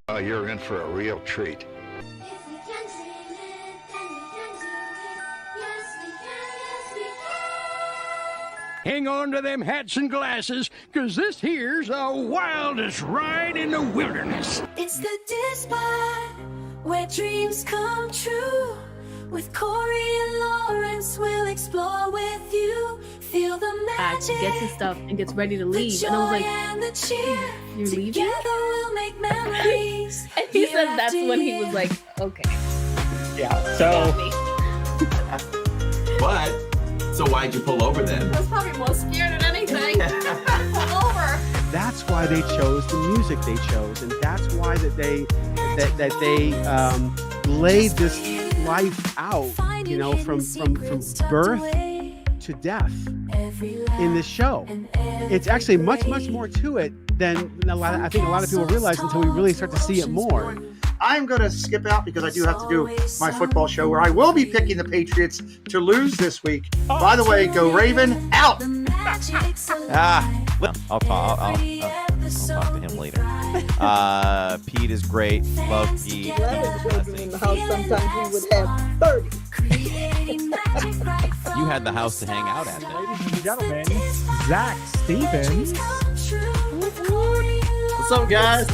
Oh, you're in for a real treat. Hang on to them hats and glasses, 'cause this here's the wildest ride in the wilderness. It's the DizPod, where dreams come true. With Corey and Lawrence, we'll explore with you. Feel the magic. Gets his stuff and gets ready to leave. And I was like, and the cheer. "You're leaving?" Together we'll make memories. And he said that's when he was like, okay. Yeah, so. But, so why'd you pull over then? I was probably more scared than anything. Pull over. That's why they chose the music they chose, and that's why that they laid this life out, you know, from birth to death in this show. It's actually much more to it than I think a lot of people realize until we really start to see it more. I'm going to skip out because I do have to do my football show where I will be picking the Patriots to lose this week. By the way, go Raven, out! I'll talk to him later. Pete is great. Love Pete. 11 children in the house. Sometimes we would have 30. You had the house to hang out at. Ladies and gentlemen, Zach Stevens. What's up, guys?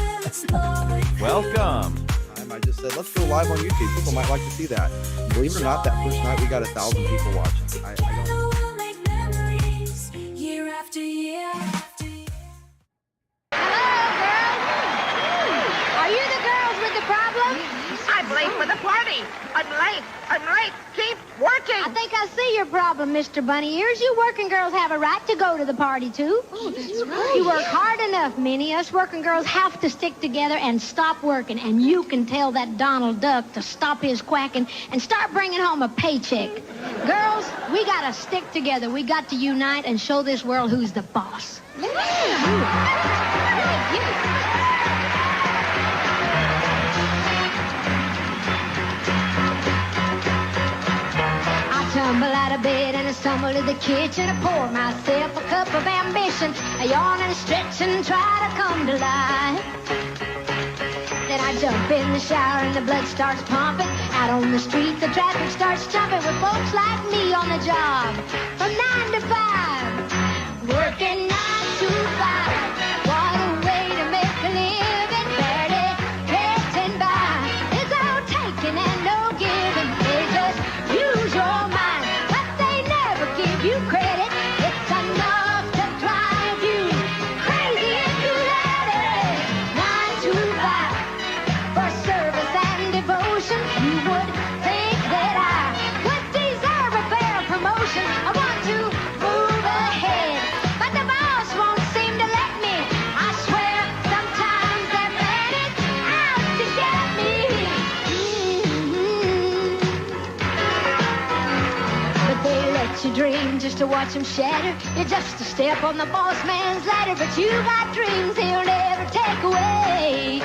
Welcome. I just said, let's go live on YouTube. People might like to see that. Believe it or not, that first night we got 1,000 people watching. I don't know. I'm late for the party. I'm late. Keep working. I think I see your problem, Mr. Bunny Ears. You working girls have a right to go to the party, too. Oh, that's right. You work hard enough, Minnie. Us working girls have to stick together and stop working. And you can tell that Donald Duck to stop his quacking and start bringing home a paycheck. Girls, we got to stick together. We got to unite and show this world who's the boss. Tumble out of bed and I stumble to the kitchen. I pour myself a cup of ambition. I yawn and stretch and try to come to life. Then I jump in the shower and the blood starts pumping. Out on the street the traffic starts jumping with folks like me on the job from 9 to 5. Working 9 to 5. What a way to make a living. Barely getting by. It's all taking and no giving. They just use your mind. You credit, it's enough to drive you crazy if you let it. 9 to 5 for service and devotion. You would think that I would deserve a fair promotion. I want to move ahead, but the boss won't seem to let me. I swear sometimes they're planning out to get me. But they let you dream just to watch him shatter. You're just a step on the boss man's ladder, but you got dreams he'll never take away.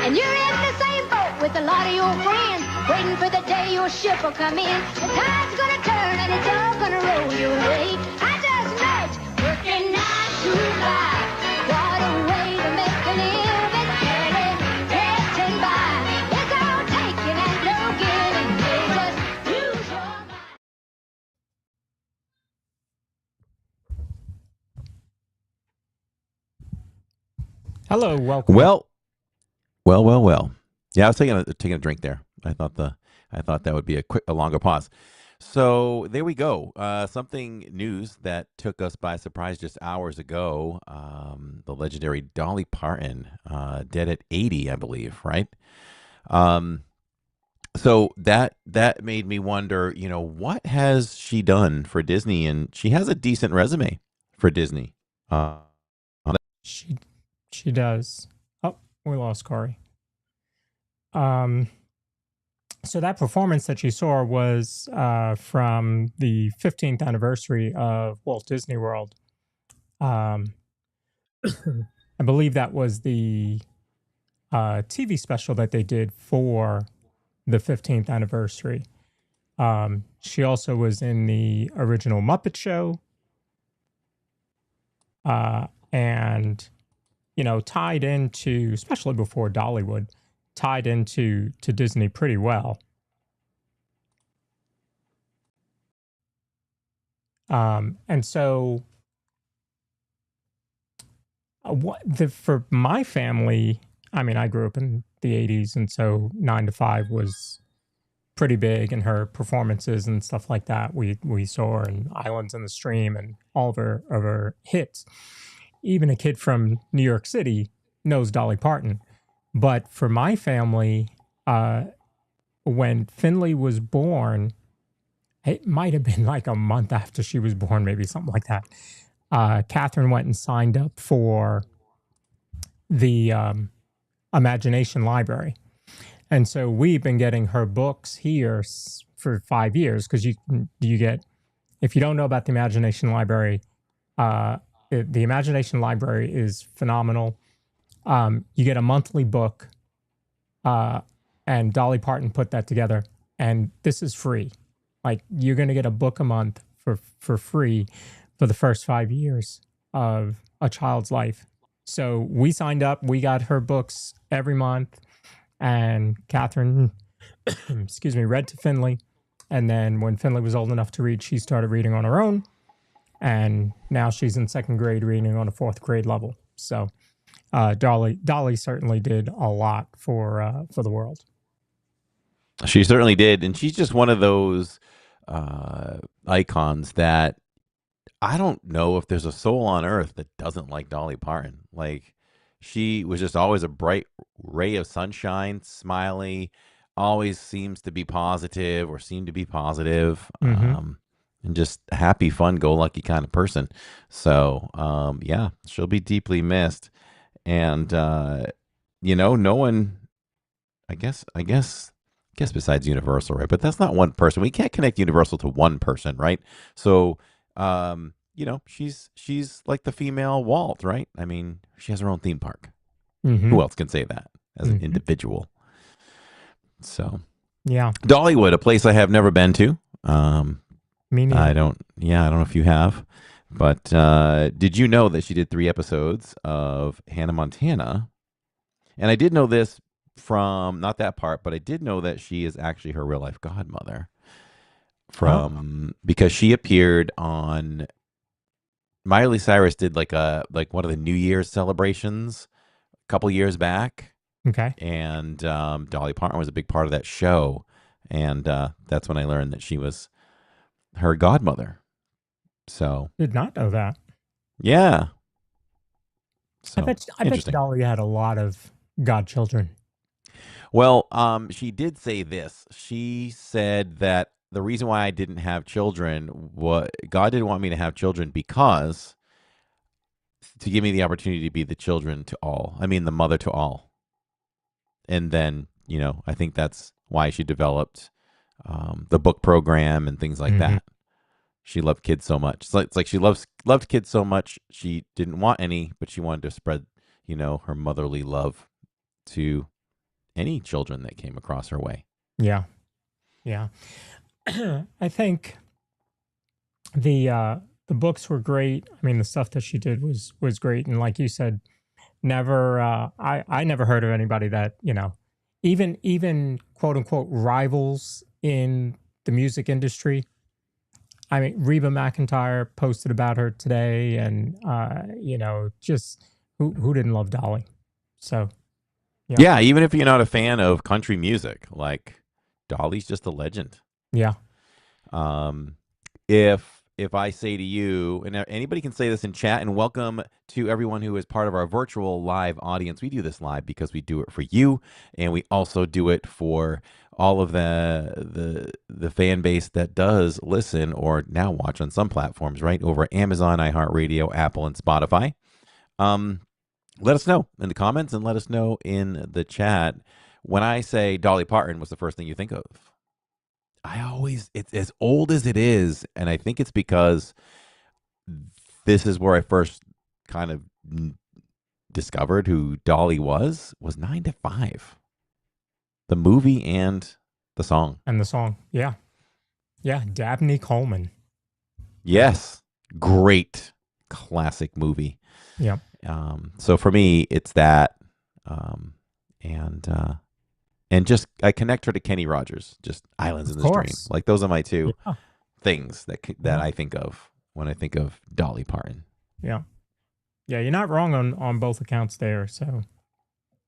And you're in the same boat with a lot of your friends, waiting for the day your ship will come in. The tide's gonna turn and it's all gonna roll your way. I just know it, working 9 to 5. What a way to make a living, barely getting by. It's all taking and no giving. They just use your mind. Hello, welcome. Well. Yeah, I was taking a drink there. I thought that would be a longer pause. So there we go. Something news that took us by surprise just hours ago. The legendary Dolly Parton, dead at 80, I believe, right? So that made me wonder, you know, what has she done for Disney? And she has a decent resume for Disney. She does. Oh, we lost Corey. So that performance that you saw was from the 15th anniversary of Walt Disney World. I believe that was the TV special that they did for the 15th anniversary. She also was in the original Muppet Show. And tied into, especially before Dollywood, tied into Disney pretty well. And so for my family, I mean, I grew up in the 80s, and so 9 to 5 was pretty big, and her performances and stuff like that we saw in Islands in the Stream and all of her hits. Even a kid from New York City knows Dolly Parton. But for my family, when Finley was born, it might have been like a month after she was born, maybe something like that. Catherine went and signed up for the Imagination Library. And so we've been getting her books here for 5 years, because you get, if you don't know about the Imagination Library, the Imagination Library is phenomenal. You get a monthly book, and Dolly Parton put that together, and this is free. Like, you're going to get a book a month for free for the first 5 years of a child's life. So we signed up, we got her books every month, and Catherine, read to Finley. And then when Finley was old enough to read, she started reading on her own. And now she's in 2nd grade reading on a 4th grade level. So Dolly certainly did a lot for the world. She certainly did. And she's just one of those icons that I don't know if there's a soul on earth that doesn't like Dolly Parton. Like, she was just always a bright ray of sunshine, smiley, always seemed to be positive, and just a happy, fun, go-lucky kind of person. So, yeah, she'll be deeply missed. And, no one, I guess besides Universal, right? But that's not one person. We can't connect Universal to one person, right? So, she's like the female Walt, right? I mean, she has her own theme park. Mm-hmm. Who else can say that as an individual? So, yeah, Dollywood, a place I have never been to. Me neither. I don't know if you have, but did you know that she did 3 episodes of Hannah Montana? And I did know this from, not that part, but I did know that she is actually her real life godmother because she appeared on, Miley Cyrus did like one of the New Year's celebrations a couple years back. Okay. And Dolly Parton was a big part of that show. And that's when I learned that she was her godmother. So did not know that. Yeah. So, I bet Dolly had a lot of godchildren. Well, she did say this. She said that the reason why I didn't have children, God didn't want me to have children because to give me the opportunity to be the the mother to all. And then, I think that's why she developed the book program and things like that. She loved kids so much. It's like she loved kids so much. She didn't want any, but she wanted to spread, her motherly love to any children that came across her way. Yeah. Yeah. I think the books were great. I mean, the stuff that she did was great. And like you said, I never heard of anybody that, even quote unquote rivals in the music industry. I mean, Reba McEntire posted about her today, and just who didn't love Dolly? So yeah, even if you're not a fan of country music, like Dolly's just a legend. Yeah. If I say to you, and anybody can say this in chat, and welcome to everyone who is part of our virtual live audience. We do this live because we do it for you, and we also do it for all of the fan base that does listen or now watch on some platforms, right? Over Amazon, iHeartRadio, Apple, and Spotify. Let us know in the comments and let us know in the chat. When I say Dolly Parton, what's the first thing you think of? It's as old as it is, and I think it's because this is where I first kind of discovered who Dolly was 9 to 5. The movie and the song. Yeah. Yeah, Dabney Coleman. Yes. Great classic movie. Yep. So for me, it's that, and just I connect her to Kenny Rogers, just Islands in the Stream. Like those are my two things that I think of when I think of Dolly Parton. Yeah, you're not wrong on both accounts there. So,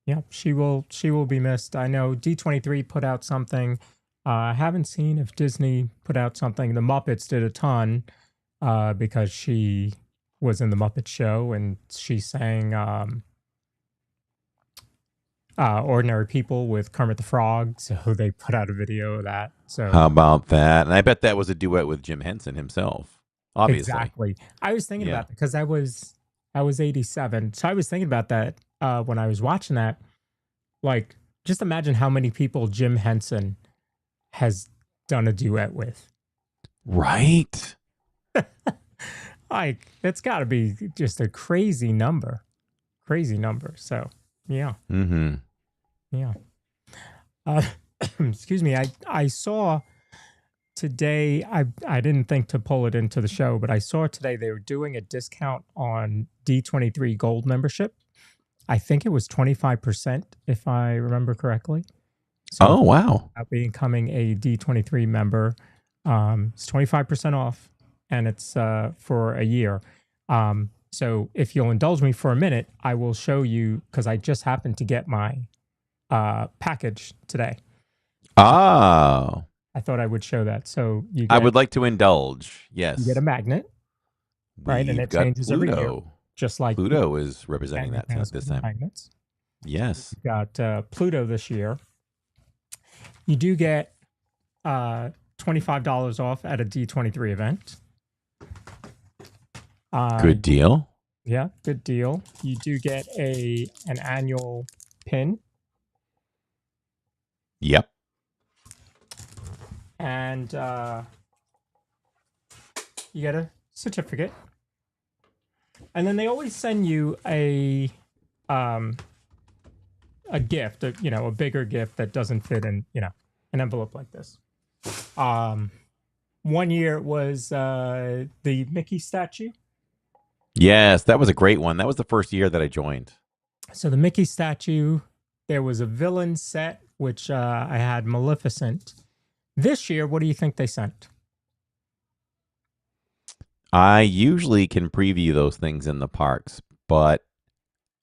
yeah, she will be missed. I know D23 put out something. I haven't seen if Disney put out something. The Muppets did a ton because she was in the Muppet Show and she sang Ordinary People with Kermit the Frog. So they put out a video of that. So how about that? And I bet that was a duet with Jim Henson himself. Obviously. Exactly. I was thinking about that because I was 87. So I was thinking about that when I was watching that. Like, just imagine how many people Jim Henson has done a duet with. Right. Like, it's got to be just a crazy number. So, yeah. Mm-hmm. Yeah. Excuse me. I saw today, I didn't think to pull it into the show, but I saw today they were doing a discount on D23 Gold membership. I think it was 25%, if I remember correctly. So wow. Becoming a D23 member, it's 25% off, and it's for a year. So if you'll indulge me for a minute, I will show you, because I just happened to get my package today. Oh. I thought I would show that. So I would like to indulge. Yes. You get a magnet, right? And it changes every year. Just like Pluto is representing that this time. Magnets. Yes. You've got Pluto this year. You do get $25 off at a D23 event. Good deal. Yeah, good deal. You do get an annual pin. Yep. And you get a certificate. And then they always send you a gift, a bigger gift that doesn't fit in, an envelope like this. 1 year it was the Mickey statue. Yes, that was a great one. That was the first year that I joined. So the Mickey statue, there was a villain set, which I had Maleficent. This year, what do you think they sent? I usually can preview those things in the parks, but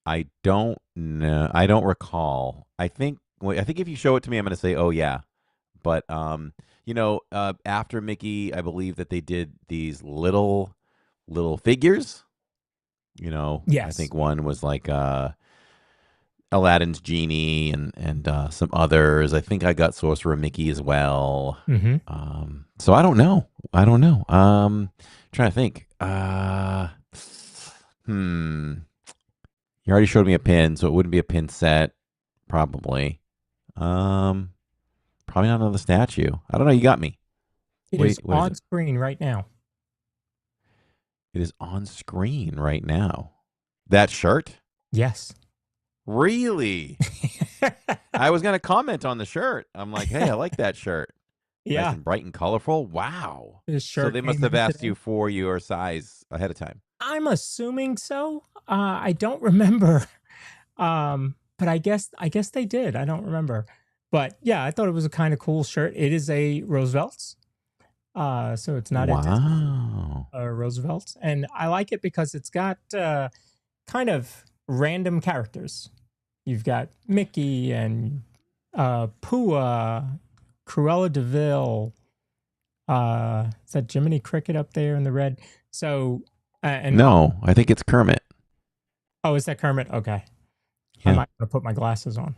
I don't know. I don't recall. I think if you show it to me, I'm going to say, oh, yeah. But, after Mickey, I believe that they did these little figures. Yes. I think one was like Aladdin's Genie and some others. I think I got Sorcerer Mickey as well. Mm-hmm. So I don't know. Trying to think. You already showed me a pin, so it wouldn't be a pin set, probably. Probably not another statue. I don't know. You got me. It is on screen right now. It is on screen right now. That shirt? Yes. Really? I was going to comment on the shirt. I'm like, hey, I like that shirt. Yeah. Nice and bright and colorful. Wow. This shirt So they must have asked you for your size ahead of time. I'm assuming so. I don't remember. But I guess they did. I don't remember. But yeah, I thought it was a kind of cool shirt. It is a Roosevelt's. So it's not a Roosevelt's. And I like it because it's got kind of random characters. You've got Mickey and Pooh, Cruella de Vil. Is that Jiminy Cricket up there in the red? So, no, I think it's Kermit. Oh, is that Kermit? Okay. Yeah. I might want to put my glasses on.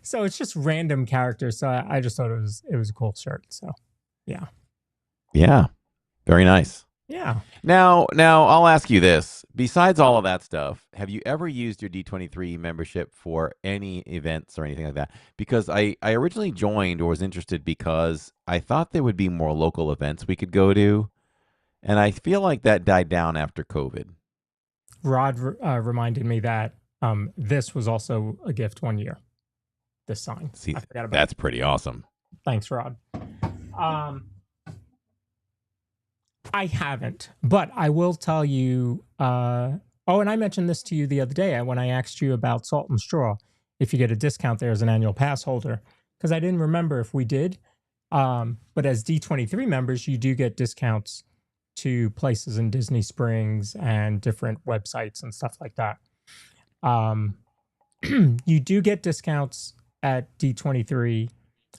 So it's just random characters. So I just thought it was a cool shirt. So, yeah. Yeah. Very nice. Yeah. Now I'll ask you this. Besides all of that stuff, have you ever used your D23 membership for any events or anything like that? Because I originally joined or was interested because I thought there would be more local events we could go to. And I feel like that died down after COVID. Rod reminded me that this was also a gift 1 year. This sign. See, I forgot about that's pretty awesome. Thanks, Rod. I haven't, but I will tell you. And I mentioned this to you the other day when I asked you about Salt and Straw. If you get a discount there as an annual pass holder, because I didn't remember if we did. But as D23 members, you do get discounts to places in Disney Springs and different websites and stuff like that. You do get discounts at D23,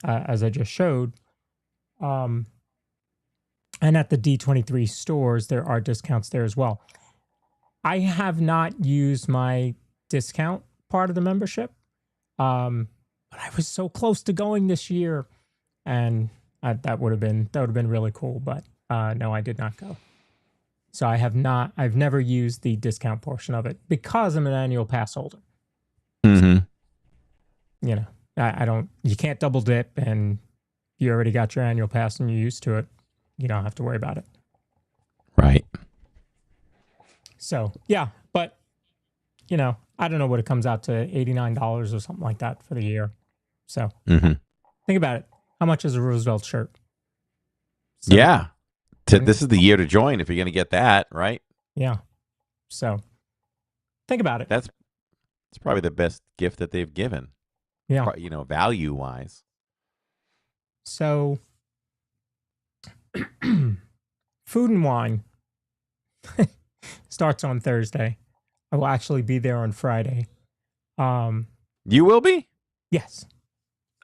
as I just showed. And at the D23 stores, there are discounts there as well. I have not used my discount part of the membership, but I was so close to going this year, and that would have been really cool. But no, I did not go. So I've never used the discount portion of it because I'm an annual pass holder. Mm-hmm. You know, I don't. You can't double dip, and you already got your annual pass and you're used to it. You don't have to worry about it. Right. So yeah, but you know, I don't know what it comes out to, $89 or something like that for the year. So think about it. How much is a Roosevelt shirt? So, yeah. This is the year to join if you're going to get that, right? Yeah. So think about it. That's probably the best gift that they've given. Yeah. You know, value wise. So Food and Wine starts on Thursday. I will actually be there on Friday. You will be? Yes.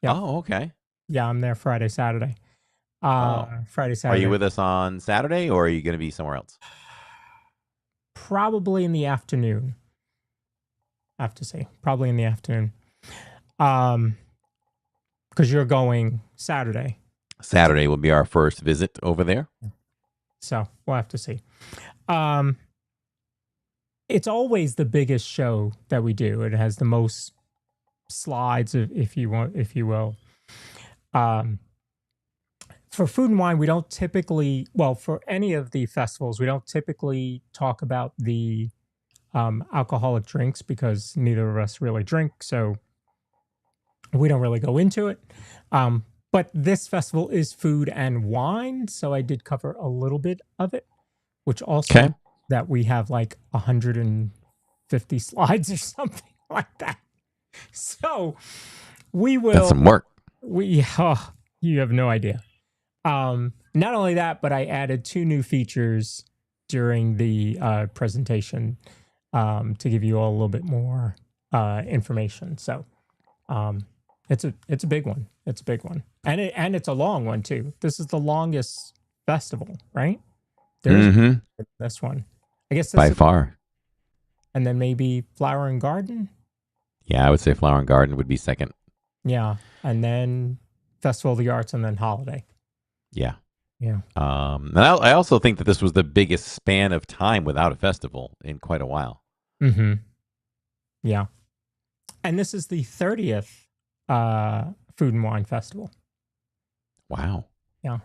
Yep. Oh, okay. Yeah, I'm there Friday, Saturday. Friday, Saturday. Are you with us on Saturday, or are you going to be somewhere else? Probably in the afternoon. I have to say, probably in the afternoon. Because you're going Saturday. Saturday will be our first visit over there. So we'll have to see. It's always the biggest show that we do. It has the most slides, if you will. For Food and Wine, we don't typically, for any of the festivals, we don't typically talk about the alcoholic drinks because neither of us really drink, so we don't really go into it. But this festival is food and wine, so I did cover a little bit of it, which also that we have like 150 slides or something like that. So we will. That's some work. You have no idea. Not only that, but I added 2 new features during the presentation to give you all a little bit more information. So it's a big one. It's a big one, and it's a long one too. This is the longest festival, right? There's this one, I guess, by far. And then maybe Flower and Garden. Yeah, I would say Flower and Garden would be second. Yeah, and then Festival of the Arts, and then Holiday. Yeah. Yeah. And I also think that this was the biggest span of time without a festival in quite a while. Mm-hmm. Yeah. And this is the 30th Food and Wine Festival. Wow. Yeah.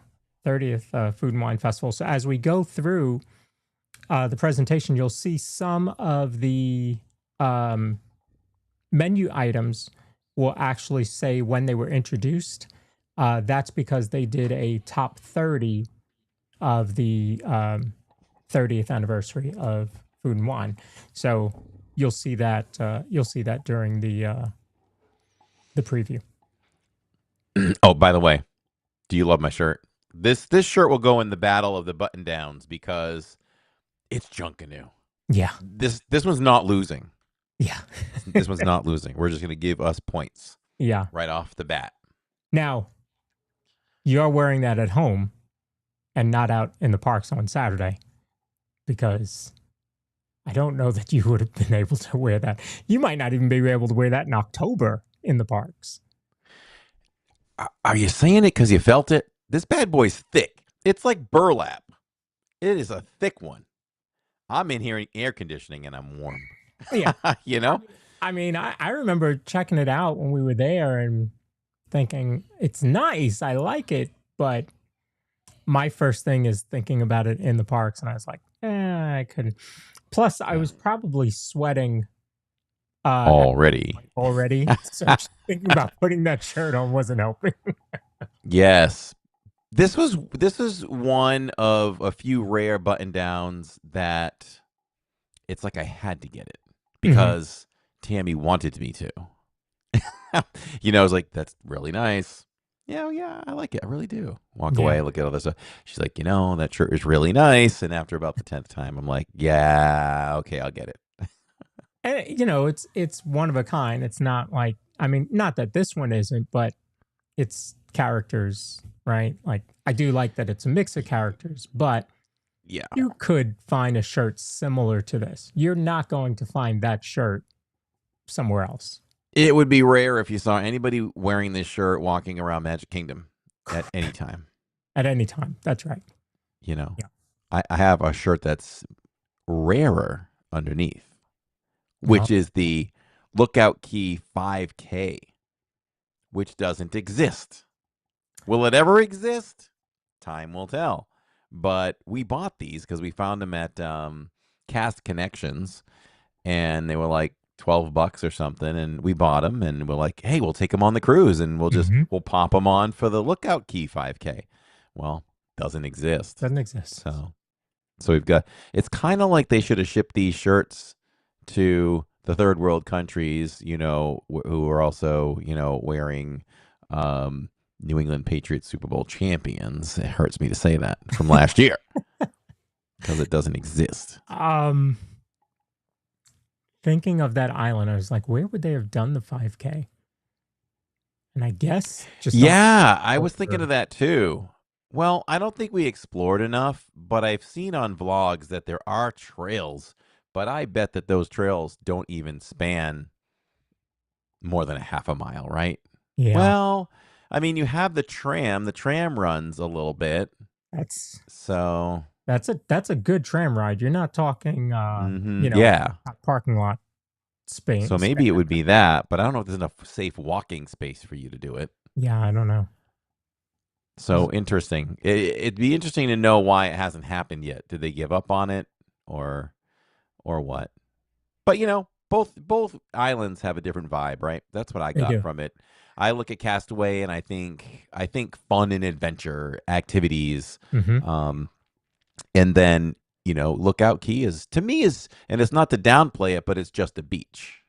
30th Food and Wine Festival. So as we go through the presentation, you'll see some of the menu items will actually say when they were introduced. That's because they did a top 30 of the 30th anniversary of Food and Wine. So you'll see that during the preview. Oh, by the way, do you love my shirt? This shirt will go in the battle of the button downs because it's Junkanoo. Yeah. This one's not losing. Yeah. This one's not losing. We're just going to give us points. Yeah. Right off the bat. Now, you're wearing that at home and not out in the parks on Saturday because I don't know that you would have been able to wear that. You might not even be able to wear that in October in the parks. Are you saying it because you felt it? This bad boy's thick. It's like burlap. It is a thick one. I'm in here in air conditioning and I'm warm. Yeah. You know? I mean, I remember checking it out when we were there and thinking, it's nice, I like it, but my first thing is thinking about it in the parks, and I was like, I couldn't. Plus, I was probably sweating already. So just thinking about putting that shirt on wasn't helping. Yes. This is one of a few rare button downs that it's like I had to get it because Tammy wanted me to. You know, I was like, that's really nice. Yeah, I like it. I really do. Walk away, look at all this stuff. She's like, you know, that shirt is really nice. And after about the 10th time, I'm like, yeah, okay, I'll get it. And, you know, it's one of a kind. It's not like, I mean, not that this one isn't, but it's characters, right? Like, I do like that it's a mix of characters, but yeah, you could find a shirt similar to this. You're not going to find that shirt somewhere else. It would be rare if you saw anybody wearing this shirt walking around Magic Kingdom at any time. At any time. That's right. You know, I have a shirt that's rarer underneath, which is the Lookout Key 5K, which doesn't exist. Will it ever exist? Time will tell. But we bought these because we found them at Cast Connections, and they were like $12 or something, and we bought them, and we're like, hey, we'll take them on the cruise, and we'll pop them on for the Lookout Key 5K. Well, doesn't exist. Doesn't exist. So we've got, it's kind of like they should have shipped these shirts to the third world countries, you know, who are also, you know, wearing New England Patriots Super Bowl champions. It hurts me to say that from last year because it doesn't exist. Thinking of that island, I was like, where would they have done the 5K? And I guess just I was thinking of that too. Well, I don't think we explored enough, but I've seen on vlogs that there are trails, but I bet that those trails don't even span more than a half a mile, right? Yeah. Well, I mean, you have the tram. The tram runs a little bit. That's a good tram ride. You're not talking, you know, parking lot space. So maybe it would be that, but I don't know if there's enough safe walking space for you to do it. Yeah, I don't know. So interesting. It'd be interesting to know why it hasn't happened yet. Did they give up on it, or what? But you know, both islands have a different vibe, right? That's what I got from it. I look at Castaway and I think fun and adventure activities. And then, you know, Lookout Key is, to me, and it's not to downplay it, but it's just a beach.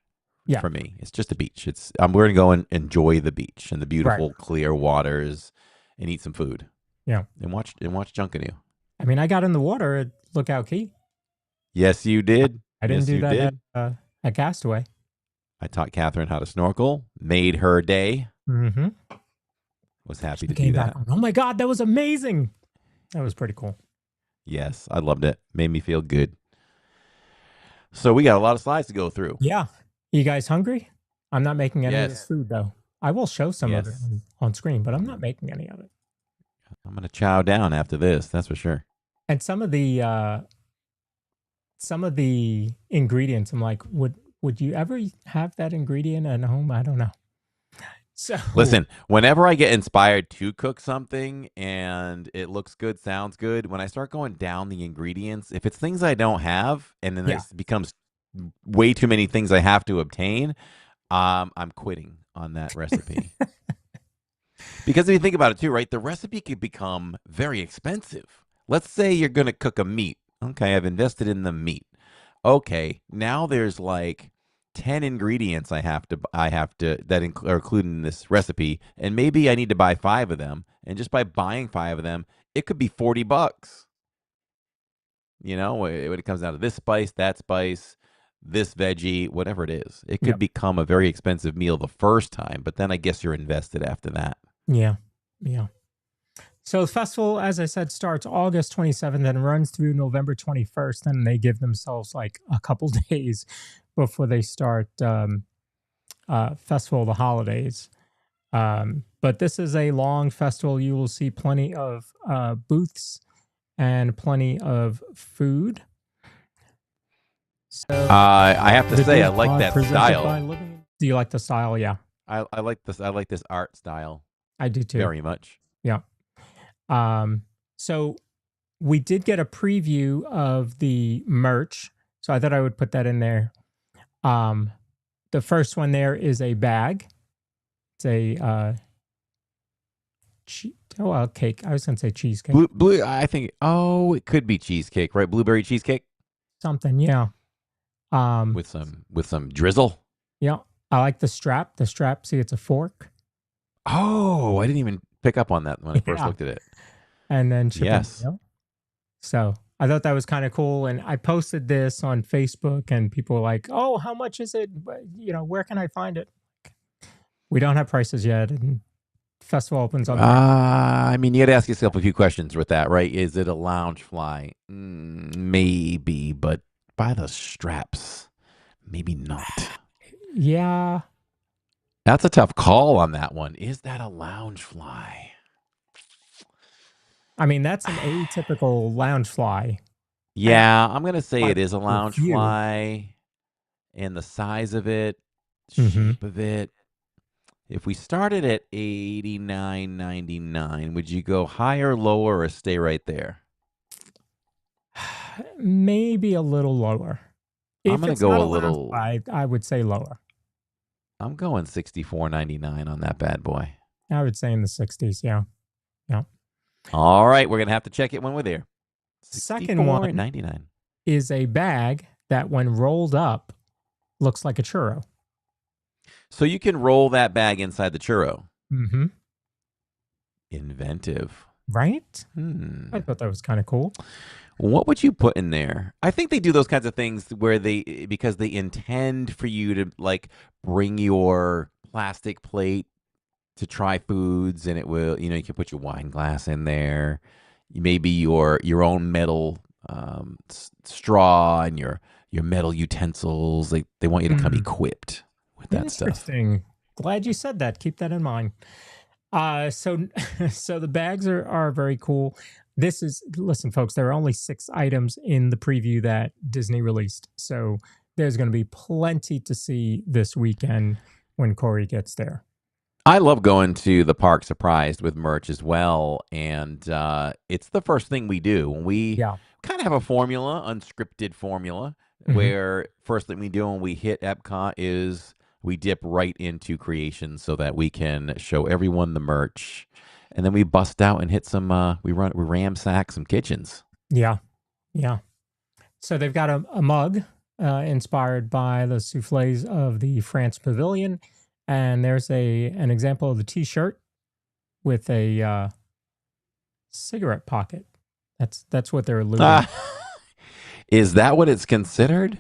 For me, it's just a beach. We're gonna go and enjoy the beach and the beautiful clear waters and eat some food. Yeah, and watch Junkanoo. I mean, I got in the water at Lookout Key. Yes, you did. I didn't do that at Castaway. I taught Catherine how to snorkel. Made her day. Was happy to do that. Oh my God, that was amazing! That was pretty cool. Yes, I loved it. Made me feel good. So we got a lot of slides to go through. Yeah. You guys hungry? I'm not making any of this food, though. I will show some of it on screen, but I'm not making any of it. I'm going to chow down after this, that's for sure. And some of the ingredients, I'm like, would you ever have that ingredient at home? I don't know. So listen, whenever I get inspired to cook something and it looks good, sounds good, when I start going down the ingredients, if it's things I don't have and then it becomes way too many things I have to obtain, I'm quitting on that recipe. Because if you think about it too, right, the recipe could become very expensive. Let's say you're going to cook a meat. Okay, I've invested in the meat. Okay, now there's like 10 ingredients I have to that are included in this recipe, and maybe I need to buy 5 of them, and just by buying 5 of them, it could be $40. You know, when it comes down to this spice, that spice, this veggie, whatever it is, it could become a very expensive meal the first time, but then I guess you're invested after that. Yeah. So the festival, as I said, starts August 27th and runs through November 21st, and they give themselves like a couple days before they start Festival of the Holidays. But this is a long festival. You will see plenty of booths and plenty of food. So I have to say, I like that style. Do you like the style? Yeah. I like this. I like this art style. I do too. Very much. Yeah. So we did get a preview of the merch, so I thought I would put that in there. The first one there is a bag. It's cake. I was gonna say cheesecake. Blue. I think. Oh, it could be cheesecake, right? Blueberry cheesecake. Something, yeah. With some drizzle. Yeah, I like the strap. The strap. See, it's a fork. Oh, I didn't even pick up on that when I first looked at it. And then chicken. Yes. So I thought that was kind of cool, and I posted this on Facebook, and people were like, "Oh, how much is it? Where can I find it?" We don't have prices yet, and festival opens on. I mean, you got to ask yourself a few questions with that, right? Is it a lounge fly? Maybe, but by the straps, maybe not. Yeah. That's a tough call on that one. Is that a lounge fly? I mean, that's an atypical lounge fly. Yeah, I'm going to say it is a lounge fly. And the size of it, shape of it. If we started at $89.99, would you go higher, lower, or stay right there? Maybe a little lower. I'm going to go a little. I would say lower. I'm going $64.99 on that bad boy. I would say in the 60s. Yeah. Yeah. All right. We're going to have to check it when we're there. Second one $64.99 is a bag that, when rolled up, looks like a churro. So you can roll that bag inside the churro. Mm-hmm. Inventive. Right? I thought that was kind of cool. What would you put in there? I think they do those kinds of things where because they intend for you to like bring your plastic plate to try foods, and it will, you can put your wine glass in there, maybe your own metal straw and your metal utensils. They want you to come equipped with that stuff. Interesting. Glad you said that. Keep that in mind. So the bags are very cool. Listen, folks, there are only 6 items in the preview that Disney released. So there's going to be plenty to see this weekend when Corey gets there. I love going to the park surprised with merch as well. And it's the first thing we do. When we kind of have a formula, unscripted formula, where first thing we do when we hit Epcot is we dip right into creation so that we can show everyone the merch. And then we bust out and hit some, we ramsack some kitchens. Yeah. Yeah. So they've got a mug inspired by the souffles of the France Pavilion. And there's an example of the t-shirt with a cigarette pocket. That's what they're alluding. Is that what it's considered?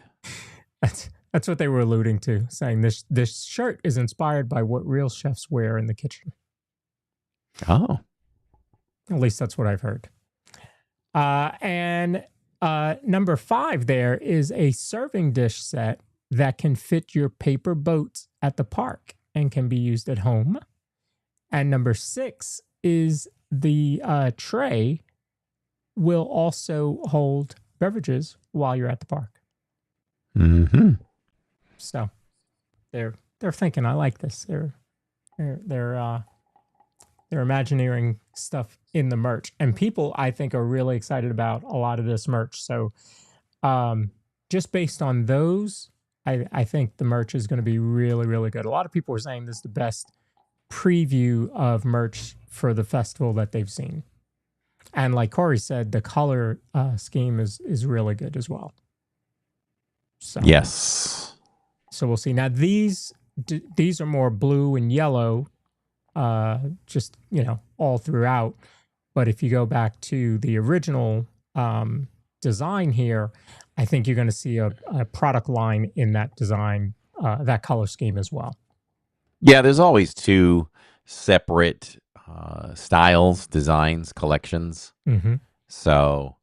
That's what they were alluding to, saying this shirt is inspired by what real chefs wear in the kitchen. Oh. At least that's what I've heard. And number 5 there is a serving dish set that can fit your paper boats at the park and can be used at home. And number 6 is the tray will also hold beverages while you're at the park. Mm-hmm. So they're thinking. I like this. They're imagineering stuff in the merch, and people I think are really excited about a lot of this merch. So just based on those, I think the merch is going to be really, really good. A lot of people are saying this is the best preview of merch for the festival that they've seen. And like Corey said, the color scheme is really good as well. So, yes. So we'll see. Now these are more blue and yellow, just all throughout. But if you go back to the original design here, I think you're going to see a product line in that design, that color scheme as well. Yeah, there's always 2 separate styles, designs, collections. Mm-hmm. So,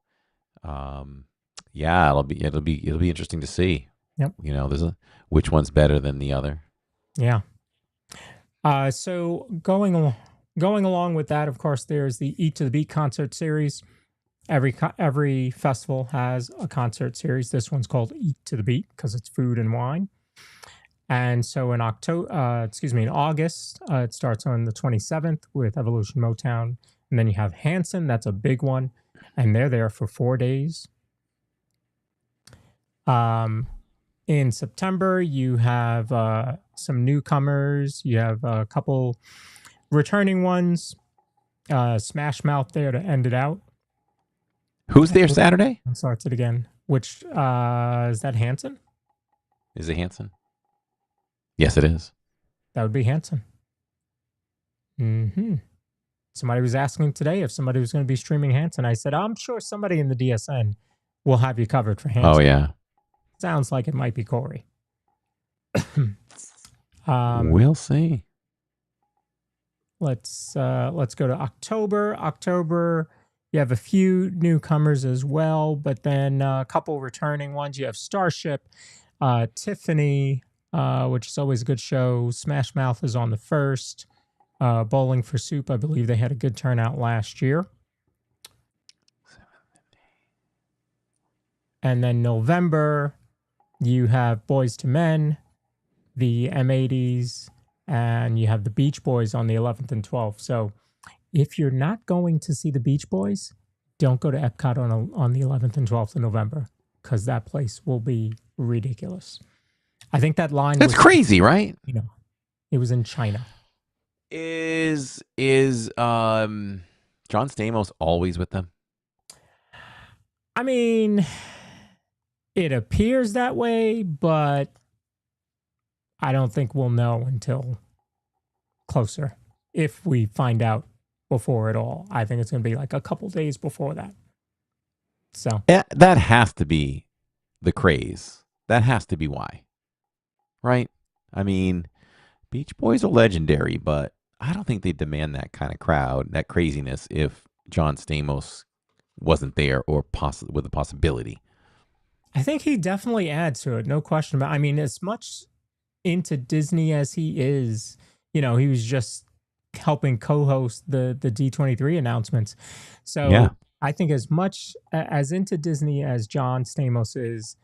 yeah, it'll be interesting to see. Yep. There's which one's better than the other. Yeah. So going along with that, of course, there's the Eat to the Beat concert series. Every festival has a concert series. This one's called Eat to the Beat because it's food and wine. And so in August, it starts on the 27th with Evolution Motown. And then you have Hanson. That's a big one. And they're there for 4 days. In September, you have some newcomers. You have a couple returning ones. Smash Mouth there to end it out. Who's there Saturday? And starts it again. Which is that Hanson? Is it Hanson? Yes, it is. That would be Hanson. Mm-hmm. Somebody was asking today if somebody was going to be streaming Hanson. I said, I'm sure somebody in the DSN will have you covered for Hanson. Oh, yeah. Sounds like it might be Corey. We'll see. Let's go to October. October, you have a few newcomers as well, but then a couple returning ones. You have Starship, Tiffany, which is always a good show. Smash Mouth is on the 1st. Bowling for Soup, I believe they had a good turnout last year. And then November, you have Boys to Men, the M80s, and you have the Beach Boys on the 11th and 12th. So if you're not going to see the Beach Boys, don't go to EPCOT on the 11th and 12th of November, because that place will be ridiculous. I think that line That's crazy, right? You know, it was in China. Is John Stamos always with them? I mean, it appears that way, but I don't think we'll know until closer. If we find out before it all, I think it's going to be like a couple days before that. So that has to be the craze. That has to be why, right? I mean, Beach Boys are legendary, but I don't think they demand that kind of crowd, that craziness, if John Stamos wasn't there or with a possibility. I think he definitely adds to it, no question about it. I mean, as much into Disney as he is, you know, he was just helping co-host the D23 announcements. So yeah. I think as much as into Disney as John Stamos is,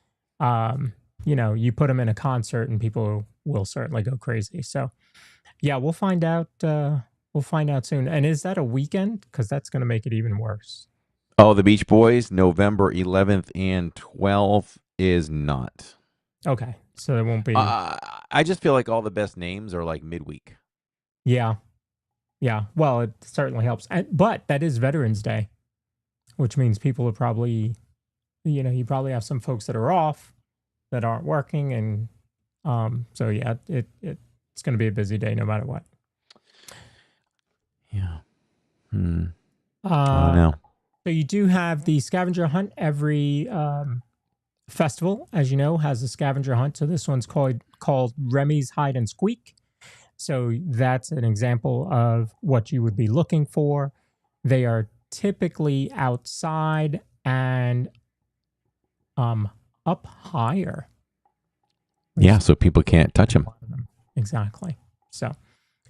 you know, you put him in a concert and people will certainly go crazy. So yeah, we'll find out. We'll find out soon. And is that a weekend? Because that's going to make it even worse. Oh, the Beach Boys, November 11th and 12th is not. Okay, so it won't be. I just feel like all the best names are like midweek. Yeah. Yeah. Well, it certainly helps. But that is Veterans Day, which means people are probably, you know, you probably have some folks that are off that aren't working. And so, yeah, it's going to be a busy day no matter what. Yeah. I don't know. So you do have the scavenger hunt. Every festival, as you know, has a scavenger hunt. So this one's called Remy's Hide and Squeak. So that's an example of what you would be looking for. They are typically outside and up higher. Yeah, so people can't touch them. Exactly. So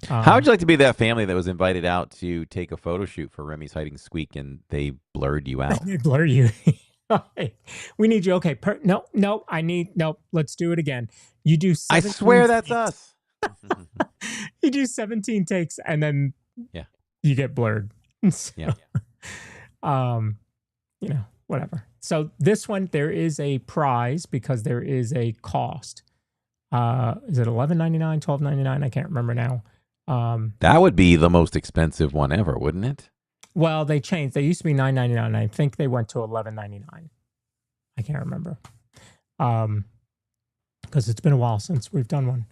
how would you like to be that family that was invited out to take a photo shoot for Remy's Hiding Squeak and they blurred you out? They blur you. We need you. Okay. Nope. Let's do it again. You do 17 I swear that's us. You do 17 takes and then you get blurred. So, yeah. You know, whatever. So this one, there is a prize because there is a cost. Is it $11.99, $12.99? I can't remember now. That would be the most expensive one ever, wouldn't it? Well, they changed. They used to be $9.99. I think they went to $11.99. I can't remember. Because it's been a while since we've done one.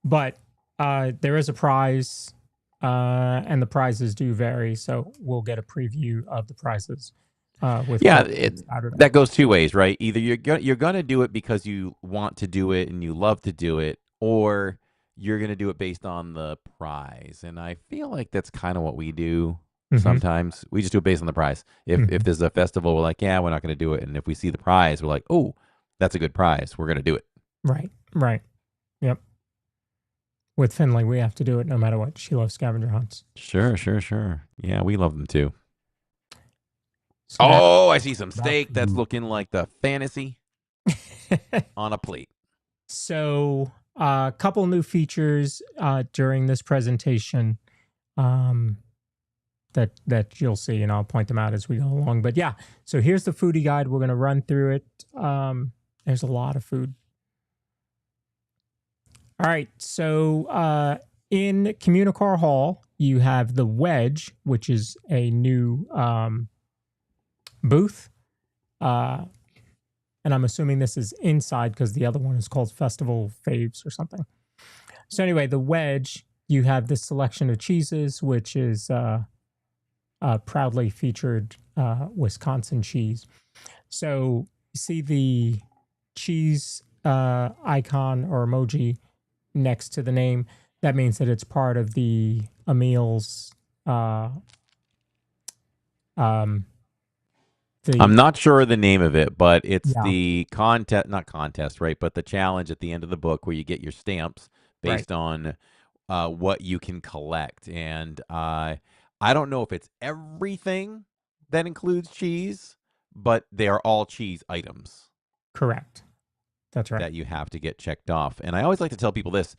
But there is a prize, and the prizes do vary. So we'll get a preview of the prizes. That goes two ways, right? Either you're gonna do it because you want to do it and you love to do it, or you're gonna do it based on the prize. And I feel like that's kind of what we do. Sometimes we just do it based on the prize. If there's a festival, we're like, yeah, we're not gonna do it. And if we see the prize, we're like, oh, that's a good prize. We're gonna do it. Right. Yep. With Finley, we have to do it no matter what. She loves scavenger hunts. Sure. Yeah, we love them too. So I see some steak that's looking like the fantasy on a plate. So a couple new features during this presentation that you'll see, and I'll point them out as we go along. But yeah, so here's the foodie guide. We're going to run through it. There's a lot of food. All right, so In Communicore Hall, you have the Wedge, which is a new booth. And I'm assuming this is inside because the other one is called Festival Faves or something. So anyway, the Wedge, you have this selection of cheeses, which is proudly featured Wisconsin cheese. So you see the cheese icon or emoji next to the name. That means that it's part of the Emile's. I'm not sure of the name of it, but it's the not contest, right? But the challenge at the end of the book where you get your stamps based on what you can collect. And I don't know if it's everything that includes cheese, but they are all cheese items. Correct. That's right. That you have to get checked off. And I always like to tell people this.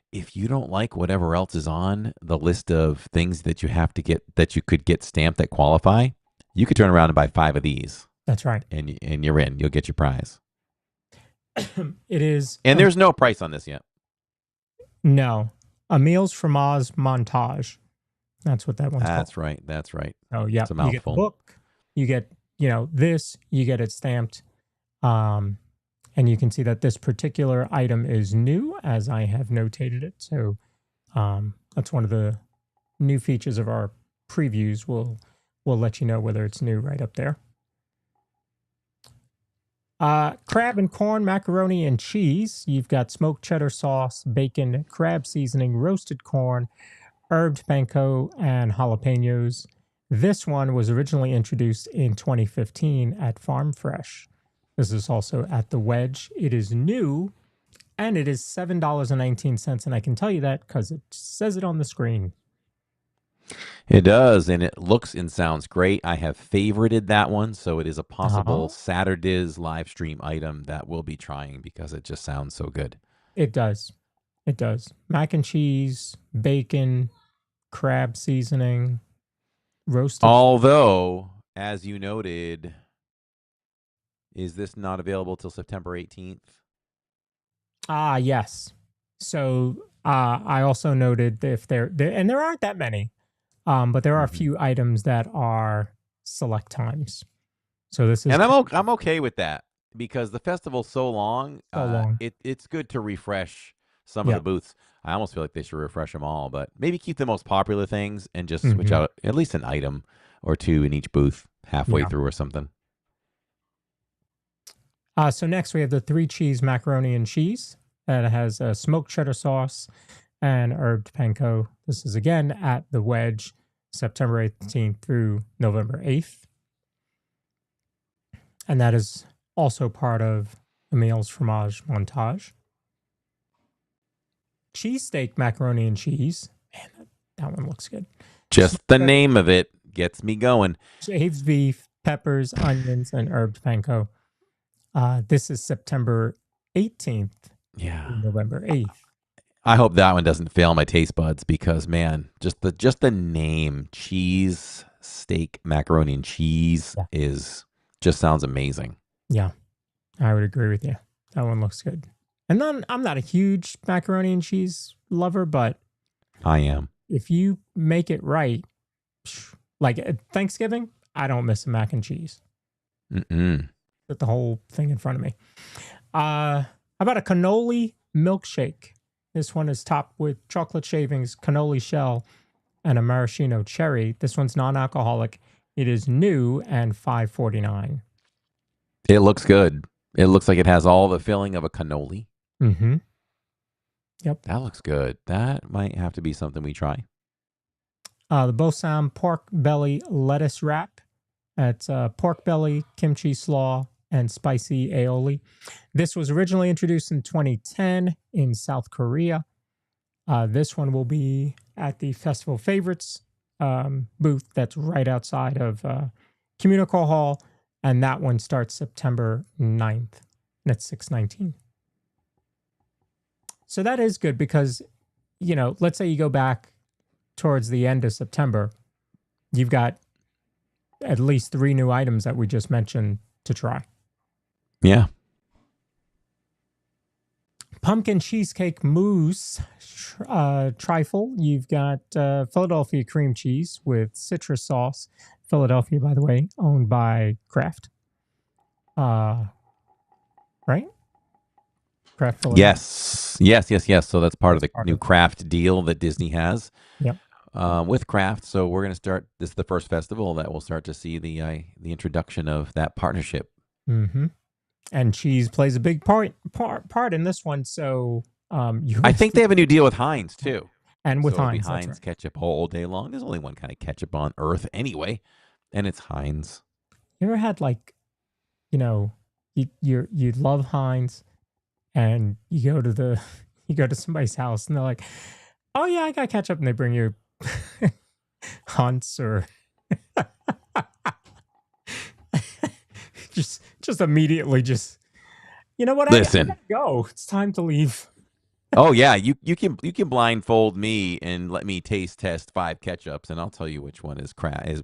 If you don't like whatever else is on the list of things that you have to get, that you could get stamped that qualify, you could turn around and buy 5 of these. That's right. And you're in. You'll get your prize. It is. And there's no price on this yet. No. Emile's Fromage Montage. That's what that one's called. That's right. That's right. Oh, yeah. It's a mouthful. You get the book. You get, this. You get it stamped. And you can see that this particular item is new, as I have notated it. So that's one of the new features of our previews. We'll let you know whether it's new right up there. Crab and corn, macaroni and cheese. You've got smoked cheddar sauce, bacon, crab seasoning, roasted corn, herbed panko, and jalapenos. This one was originally introduced in 2015 at Farm Fresh. This is also at the Wedge. It is new, and it is $7.19, and I can tell you that because it says it on the screen. It does, and it looks and sounds great. I have favorited that one, so it is a possible Saturday's live stream item that we'll be trying because it just sounds so good. It does. It does. Mac and cheese, bacon, crab seasoning, roasted. Although, as you noted, is this not available till September 18th? Yes. So I also noted that if there and there aren't that many, but there are a few items that are select times. So this is, and I'm okay with that because the festival's so long. It's good to refresh some of the booths. I almost feel like they should refresh them all, but maybe keep the most popular things and just switch out at least an item or two in each booth halfway through or something. So next we have the 3 cheese macaroni and cheese that has a smoked cheddar sauce and herbed panko. This is again at the Wedge, September 18th through November 8th. And that is also part of Emile's Fromage Montage. Cheesesteak macaroni and cheese. Man, that one looks good. Just the name of it gets me going. Shaved beef, peppers, onions, and herbed panko. This is September 18th. Yeah. November 8th. I hope that one doesn't fail my taste buds because, man, just the name, cheese steak macaroni and cheese just sounds amazing. Yeah, I would agree with you. That one looks good. And then I'm not a huge macaroni and cheese lover, but I am. If you make it right, like at Thanksgiving, I don't miss a mac and cheese. Put the whole thing in front of me. How about a cannoli milkshake? This one is topped with chocolate shavings, cannoli shell, and a maraschino cherry. This one's non-alcoholic. It is new and $5.49. It looks good. It looks like it has all the filling of a cannoli. Mm-hmm. Yep. That looks good. That might have to be something we try. The Bossam pork belly lettuce wrap. That's pork belly, kimchi slaw, and spicy aioli. This was originally introduced in 2010 in South Korea. This one will be at the Festival Favorites booth that's right outside of Communicore Hall, and that one starts September 9th. That's $6.19. So that is good because, let's say you go back towards the end of September, you've got at least 3 new items that we just mentioned to try. Yeah. pumpkin cheesecake mousse trifle. You've got Philadelphia cream cheese with citrus sauce. Philadelphia, by the way, owned by Kraft. Right? Kraft Philadelphia. Yes. So that's part of the new Kraft deal that Disney has. Yep. With Kraft. So we're going to start. This is the first festival that we'll start to see the introduction of that partnership. Mm-hmm. And cheese plays a big part in this one. So I think they have a new deal with Heinz too. And with so Heinz, it'll be Heinz ketchup all day long. There's only one kind of ketchup on earth anyway, and it's Heinz. You ever had you love Heinz, and you go to somebody's house and they're like, "Oh yeah, I got ketchup," and they bring you Hunt's or just immediately you know what? Listen, I gotta go. It's time to leave. Oh yeah, you can blindfold me and let me taste test 5 ketchups, and I'll tell you which one is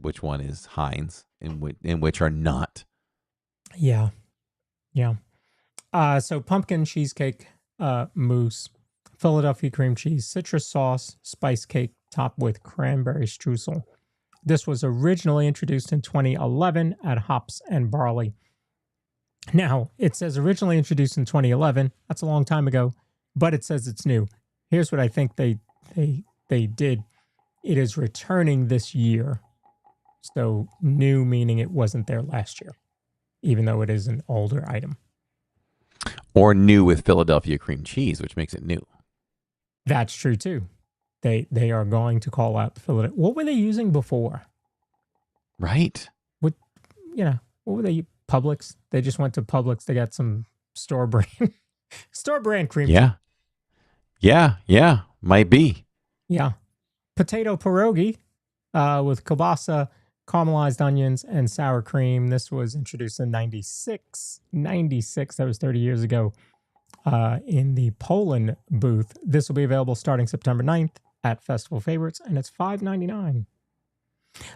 which one is Heinz, and which are not. Yeah. So pumpkin cheesecake mousse, Philadelphia cream cheese, citrus sauce, spice cake topped with cranberry streusel. This was originally introduced in 2011 at Hops and Barley. Now, it says originally introduced in 2011. That's a long time ago, but it says it's new. Here's what I think they did. It is returning this year. So new meaning it wasn't there last year, even though it is an older item. Or new with Philadelphia cream cheese, which makes it new. That's true too. They are going to call out the Philadelphia. What were they using before? Right. What were they? Publix. They just went to Publix. They got some store brand cream. Yeah. Might be. Yeah. Potato pierogi with kielbasa, caramelized onions, and sour cream. This was introduced in 96. That was 30 years ago in the Poland booth. This will be available starting September 9th at Festival Favorites, and it's $5.99.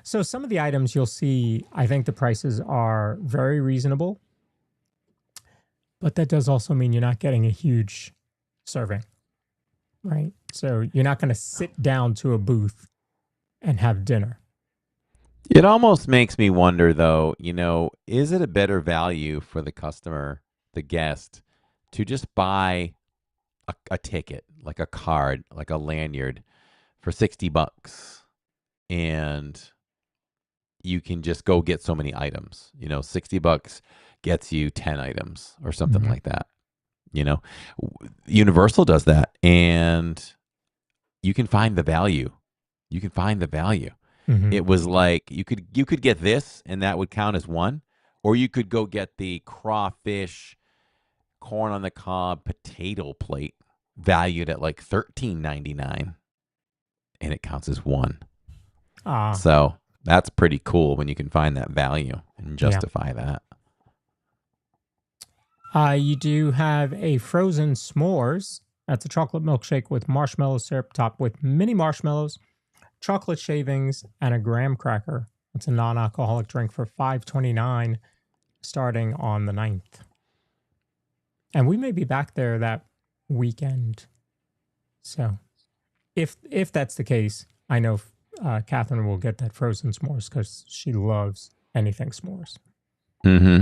So some of the items you'll see, I think the prices are very reasonable, but that does also mean you're not getting a huge serving, right? So you're not going to sit down to a booth and have dinner. It almost makes me wonder, though, is it a better value for the customer, the guest, to just buy a ticket, like a card, like a lanyard for $60? And you can just go get so many items. $60 gets you 10 items or something like that. Universal does that, and you can find the value. Mm-hmm. It was like you could get this, and that would count as one, or you could go get the crawfish, corn on the cob potato plate, valued at like $13.99, and it counts as one. So that's pretty cool when you can find that value and justify that. You do have a frozen s'mores. That's a chocolate milkshake with marshmallow syrup topped with mini marshmallows, chocolate shavings, and a graham cracker. It's a non-alcoholic drink for $5.29 starting on the 9th. And we may be back there that weekend. So if that's the case, I know Catherine will get that frozen s'mores because she loves anything s'mores. Mm-hmm.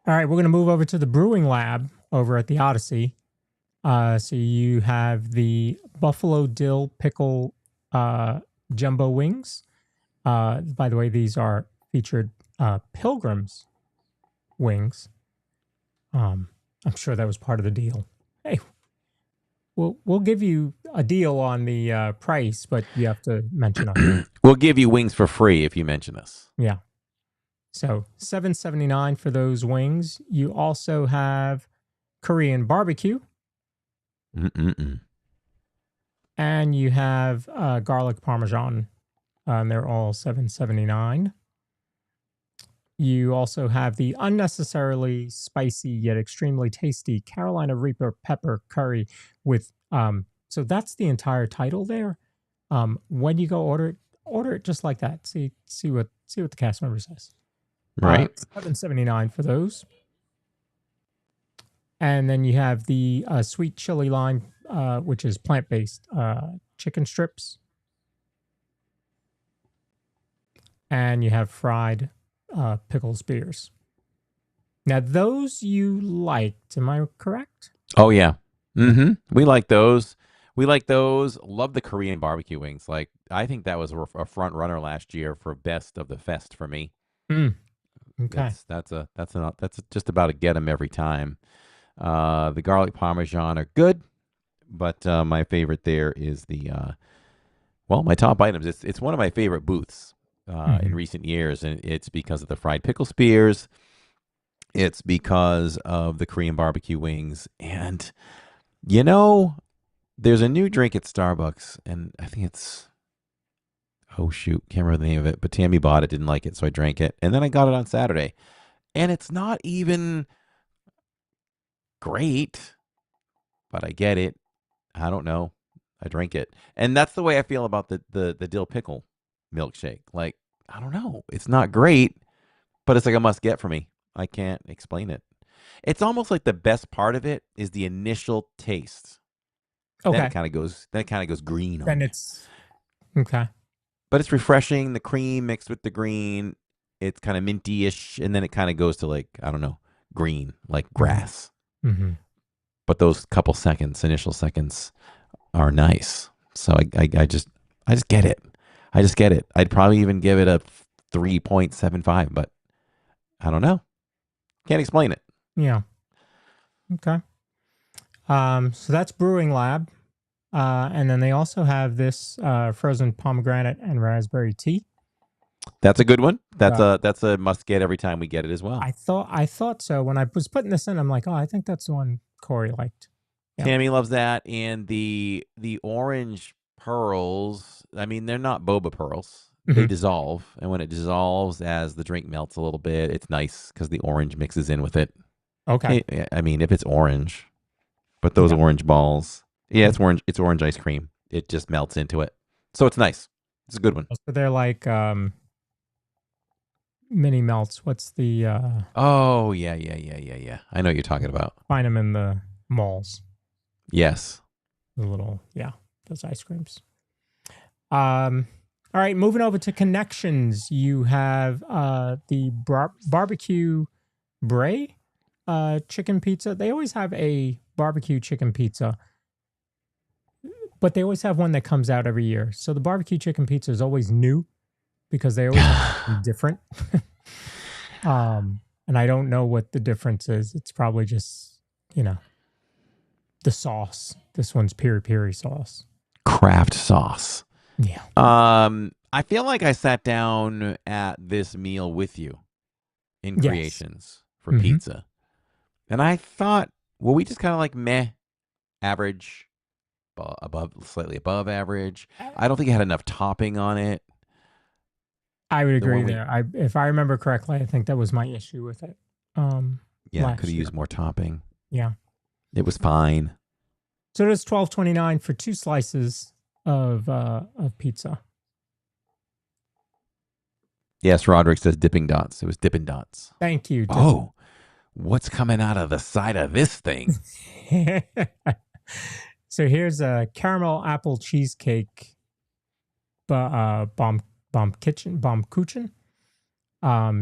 All right, we're going to move over to the brewing lab over at the Odyssey. So you have the buffalo dill pickle jumbo wings. By the way, these are featured Pilgrim's wings. I'm sure that was part of the deal. Hey, we'll give you a deal on the price, but you have to mention us. We'll give you wings for free if you mention us. Yeah. So $7.79 for those wings. You also have Korean barbecue. And you have garlic parmesan. And they're all $7.79. You also have the unnecessarily spicy yet extremely tasty Carolina Reaper pepper curry with so that's the entire title there. When you go order it just like that. See what the cast member says. Right. $7.79 for those. And then you have the sweet chili lime, which is plant-based chicken strips. And you have fried pickle spears. Now, those you liked, am I correct? Oh, yeah. We like those. Love the Korean barbecue wings. Like, I think that was a front runner last year for best of the fest for me. Okay. That's just about a get 'em every time. The garlic parmesan are good, but my favorite there is my top items. It's one of my favorite booths in recent years, and it's because of the fried pickle spears. It's because of the Korean barbecue wings, and there's a new drink at Starbucks, and I think it's can't remember the name of it, but Tammy bought it, didn't like it, so I drank it, and then I got it on Saturday, and it's not even great, but I get it. I don't know. I drink it, and that's the way I feel about the dill pickle milkshake. Like, I don't know. It's not great, but it's like a must get for me. I can't explain it. It's almost like the best part of it is the initial taste. Okay. Then it kind of goes green on Then you. it's okay. But it's refreshing. The cream mixed with the green, it's kind of minty-ish, and then it kind of goes to, like, I don't know, green, like grass. But those initial seconds are nice. So I just get it. I just get it. I'd probably even give it a 3.75, but I don't know. Can't explain it. Yeah. Okay. So that's Brewing Lab. And then they also have this frozen pomegranate and raspberry tea. That's a good one. That's a must get every time we get it as well. I thought so. When I was putting this in, I'm like, oh, I think that's the one Corey liked. Yeah. Tammy loves that. And the orange pearls, I mean, they're not boba pearls. They dissolve. And when it dissolves, as the drink melts a little bit, it's nice because the orange mixes in with it. Okay. I mean, if it's orange, but those orange balls, it's orange. It's orange ice cream. It just melts into it. So it's nice. It's a good one. So they're like mini melts. What's the... Oh, yeah. I know what you're talking about. Find them in the malls. Yes. The little, those ice creams. All right, moving over to connections. You have the barbecue bray chicken pizza. They always have a barbecue chicken pizza, but they always have one that comes out every year. So the barbecue chicken pizza is always new because they always have something different. And I don't know what the difference is. It's probably just, the sauce. This one's piri sauce. Craft sauce. Yeah. I feel like I sat down at this meal with you in Creations for pizza. And I thought, well, we just kind of like meh, average, slightly above average. I don't think it had enough topping on it. I would agree there. If I remember correctly, I think that was my issue with it. Yeah, could have used more topping. Yeah. It was fine. So it was $12.29 for 2 slices of pizza. Yes, Roderick says dipping dots. It was Dippin' Dots. Thank you. Oh, what's coming out of the side of this thing? So here's a caramel apple cheesecake, Baumkuchen.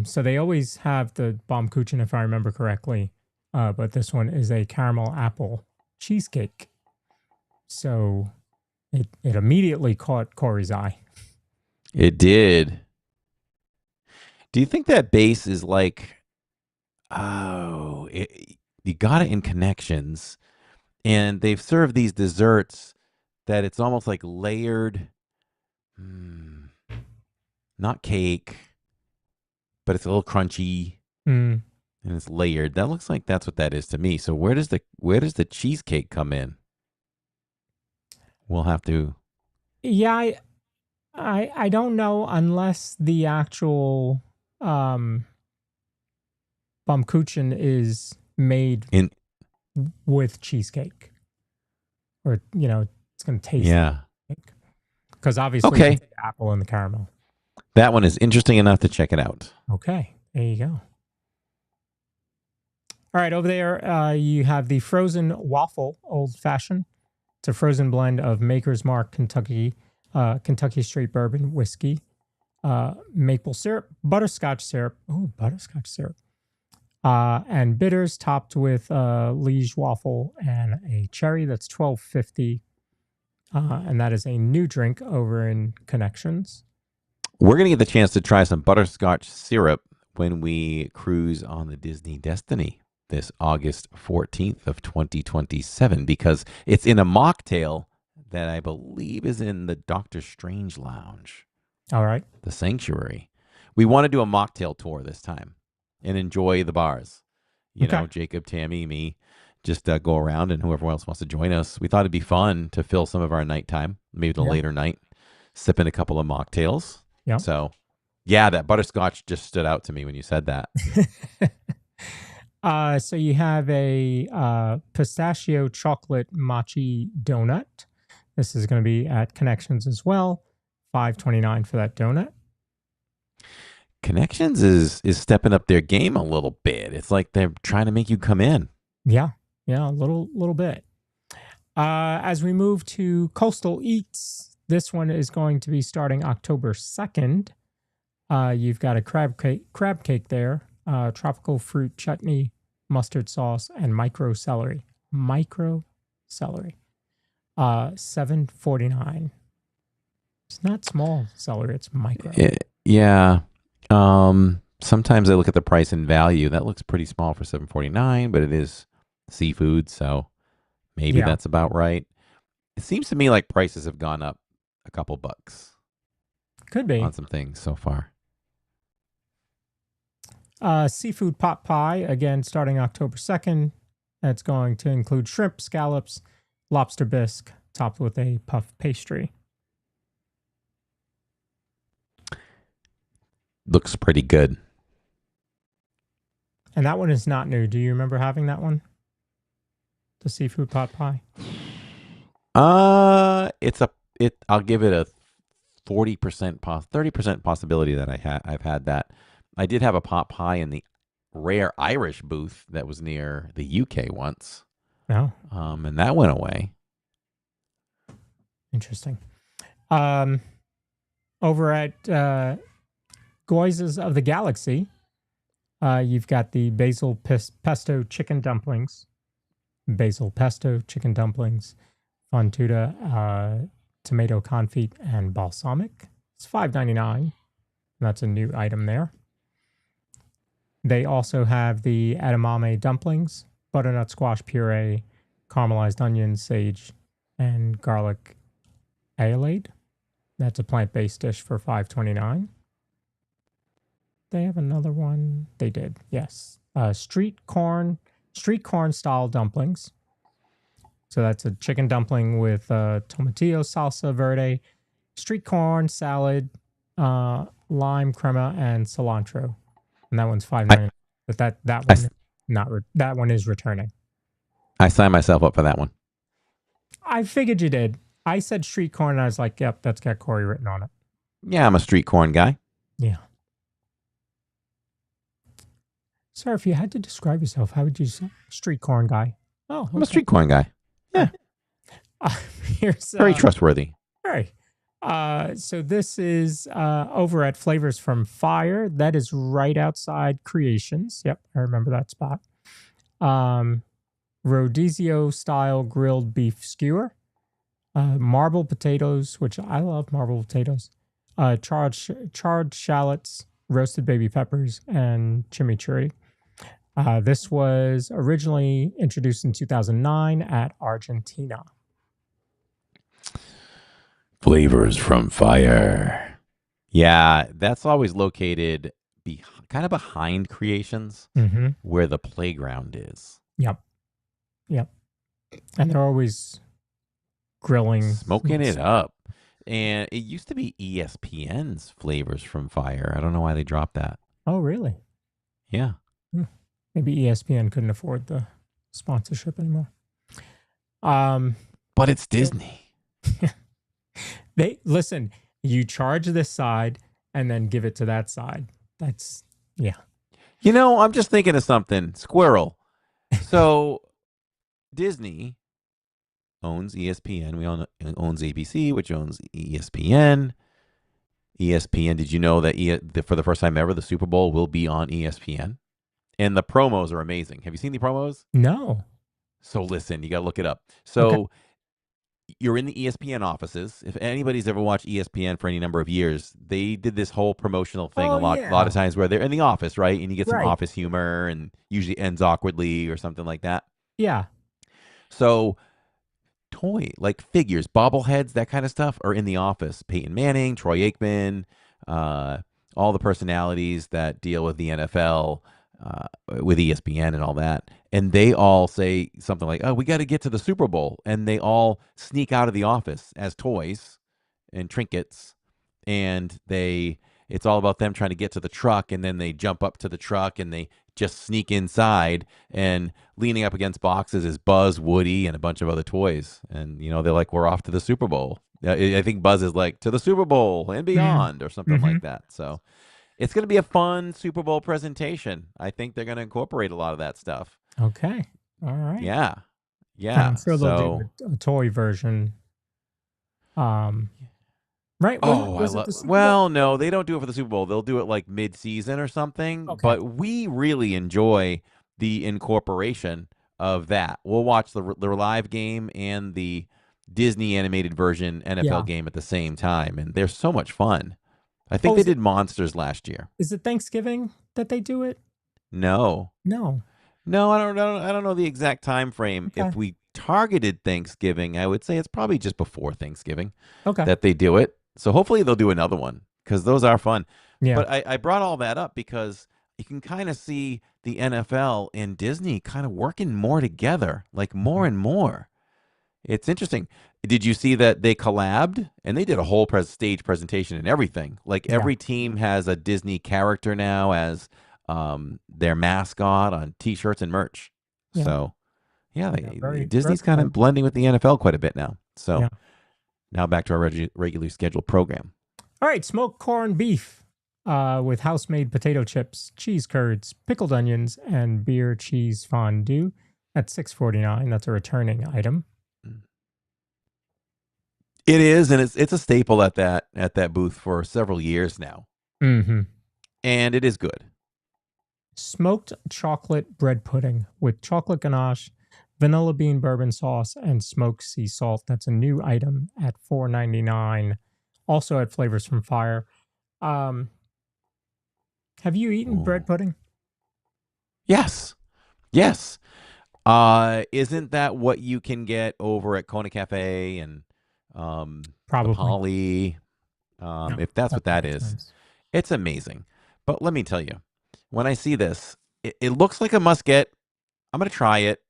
So they always have the Baumkuchen, if I remember correctly, but this one is a caramel apple cheesecake. So it immediately caught Corey's eye. It did. Do you think that base is like, you got it in Connections, and they've served these desserts that it's almost like layered, not cake, but it's a little crunchy, and it's layered. That looks like that's what that is to me. So where does the cheesecake come in? We'll have to. Yeah, I don't know unless the actual Baumkuchen is made with cheesecake, or it's going to taste like, because obviously it's the apple and the caramel. That one is interesting enough to check it out. Okay, there you go. All right, over there, you have the frozen waffle old fashioned. It's a frozen blend of Maker's Mark Kentucky straight bourbon whiskey, maple syrup, butterscotch syrup. Oh, butterscotch syrup. And bitters topped with liege waffle and a cherry. That's $12.50. And that is a new drink over in Connections. We're going to get the chance to try some butterscotch syrup when we cruise on the Disney Destiny this August 14th of 2027, because it's in a mocktail that I believe is in the Doctor Strange Lounge. All right. The Sanctuary. We want to do a mocktail tour this time and enjoy the bars. You know, Jacob, Tammy, me, just go around, and whoever else wants to join us. We thought it'd be fun to fill some of our nighttime, maybe the later night, sipping a couple of mocktails. Yeah. So, yeah, that butterscotch just stood out to me when you said that. So you have a pistachio chocolate mochi donut. This is going to be at Connections as well. $5.29 for that donut. Connections is stepping up their game a little bit. It's like they're trying to make you come in. Yeah, a little bit. As we move to Coastal Eats, this one is going to be starting October 2nd. You've got a crab cake there, tropical fruit chutney, mustard sauce, and micro celery. $7.49. It's not small celery; it's micro. Yeah. Sometimes I look at the price and value. That looks pretty small for $7.49, but it is seafood, so maybe that's about right. It seems to me like prices have gone up a couple bucks. Could be on some things so far. Seafood pot pie, again, starting October 2nd. That's going to include shrimp, scallops, lobster bisque, topped with a puff pastry. Looks pretty good. And that one is not new. Do you remember having that one? The seafood pot pie? I'll give it a 30% possibility that I've had that. I did have a pot pie in the rare Irish booth that was near the UK once. Oh. And that went away. Interesting. Over at Gyozas of the Galaxy, you've got the basil pesto chicken dumplings. Basil pesto chicken dumplings, fonduta, tomato confit, and balsamic. It's $5.99. That's a new item there. They also have the edamame dumplings, butternut squash puree, caramelized onions, sage, and garlic aiolade. That's a plant-based dish for $5.29. They have another one. They did, yes. Street corn-style dumplings. So that's a chicken dumpling with tomatillo salsa verde, street corn, salad, lime crema, and cilantro. And that one's $5.99. But that one is returning. I signed myself up for that one. I figured you did. I said street corn, and I was like, yep, that's got Corey written on it. Yeah, I'm a street corn guy. Yeah. Sir, if you had to describe yourself, how would you say? Street corn guy. Oh, okay. I'm a street corn guy. Yeah. Here's very trustworthy. Very. So this is over at Flavors from Fire. That is right outside Creations. Yep, I remember that spot. Rodizio-style grilled beef skewer. Marbled potatoes, which I love marbled potatoes. Charred shallots, roasted baby peppers, and chimichurri. This was originally introduced in 2009 at Argentina. Flavors from Fire. Yeah, that's always located kind of behind Creations, where the playground is. Yep. And they're always grilling. Smoking it up. And it used to be ESPN's Flavors from Fire. I don't know why they dropped that. Oh, really? Yeah. Maybe ESPN couldn't afford the sponsorship anymore. But it's Disney. Listen, you charge this side and then give it to that side. That's, yeah. You know, I'm just thinking of something. Squirrel, So Disney owns ESPN. We all owns ABC, which owns ESPN. ESPN. Did you know that for the first time ever, the Super Bowl will be on ESPN? And the promos are amazing. Have you seen the promos? No. So listen, you got to look it up. So you're in the ESPN offices. If anybody's ever watched ESPN for any number of years, they did this whole promotional thing a lot of times where they're in the office, right? And you get some office humor and usually ends awkwardly or something like that. Yeah. So like figures, bobbleheads, that kind of stuff are in the office. Peyton Manning, Troy Aikman, all the personalities that deal with the NFL, with ESPN and all that. And they all say something like, oh, we got to get to the Super Bowl. And they all sneak out of the office as toys and trinkets. And it's all about them trying to get to the truck. And then they jump up to the truck and they just sneak inside. And leaning up against boxes is Buzz, Woody, and a bunch of other toys. And, they're like, we're off to the Super Bowl. I think Buzz is like, to the Super Bowl and beyond or something like that. So it's going to be a fun Super Bowl presentation. I think they're going to incorporate a lot of that stuff. Okay. All right. Yeah. I'm sure they'll do a toy version. Right? Well, no, they don't do it for the Super Bowl. They'll do it like mid-season or something. Okay. But we really enjoy the incorporation of that. We'll watch the live game and the Disney animated version NFL game at the same time, and they're so much fun. I think they did Monsters last year. Is it Thanksgiving that they do it? No, I don't know the exact time frame. Okay. If we targeted Thanksgiving, I would say it's probably just before Thanksgiving that they do it. So hopefully they'll do another one because those are fun. Yeah. But I brought all that up because you can kind of see the NFL and Disney kind of working more together, like more and more. It's interesting. Did you see that they collabed and they did a whole stage presentation and everything? Like every team has a Disney character now as their mascot on T-shirts and merch. Yeah. So, Disney's kind of blending with the NFL quite a bit now. So now back to our regularly scheduled program. All right, smoked corned beef with house-made potato chips, cheese curds, pickled onions, and beer cheese fondue at $6.49. That's a returning item. It is, and it's a staple at that booth for several years now. Mm-hmm. And it is good. Smoked chocolate bread pudding with chocolate ganache, vanilla bean bourbon sauce, and smoked sea salt. That's a new item at $4.99. Also at Flavors from Fire. Have you eaten bread pudding? Yes. Isn't that what you can get over at Kona Cafe and probably Polly? If that's what that is, it's amazing. But let me tell you, when I see this, it looks like a must get. I'm going to try it.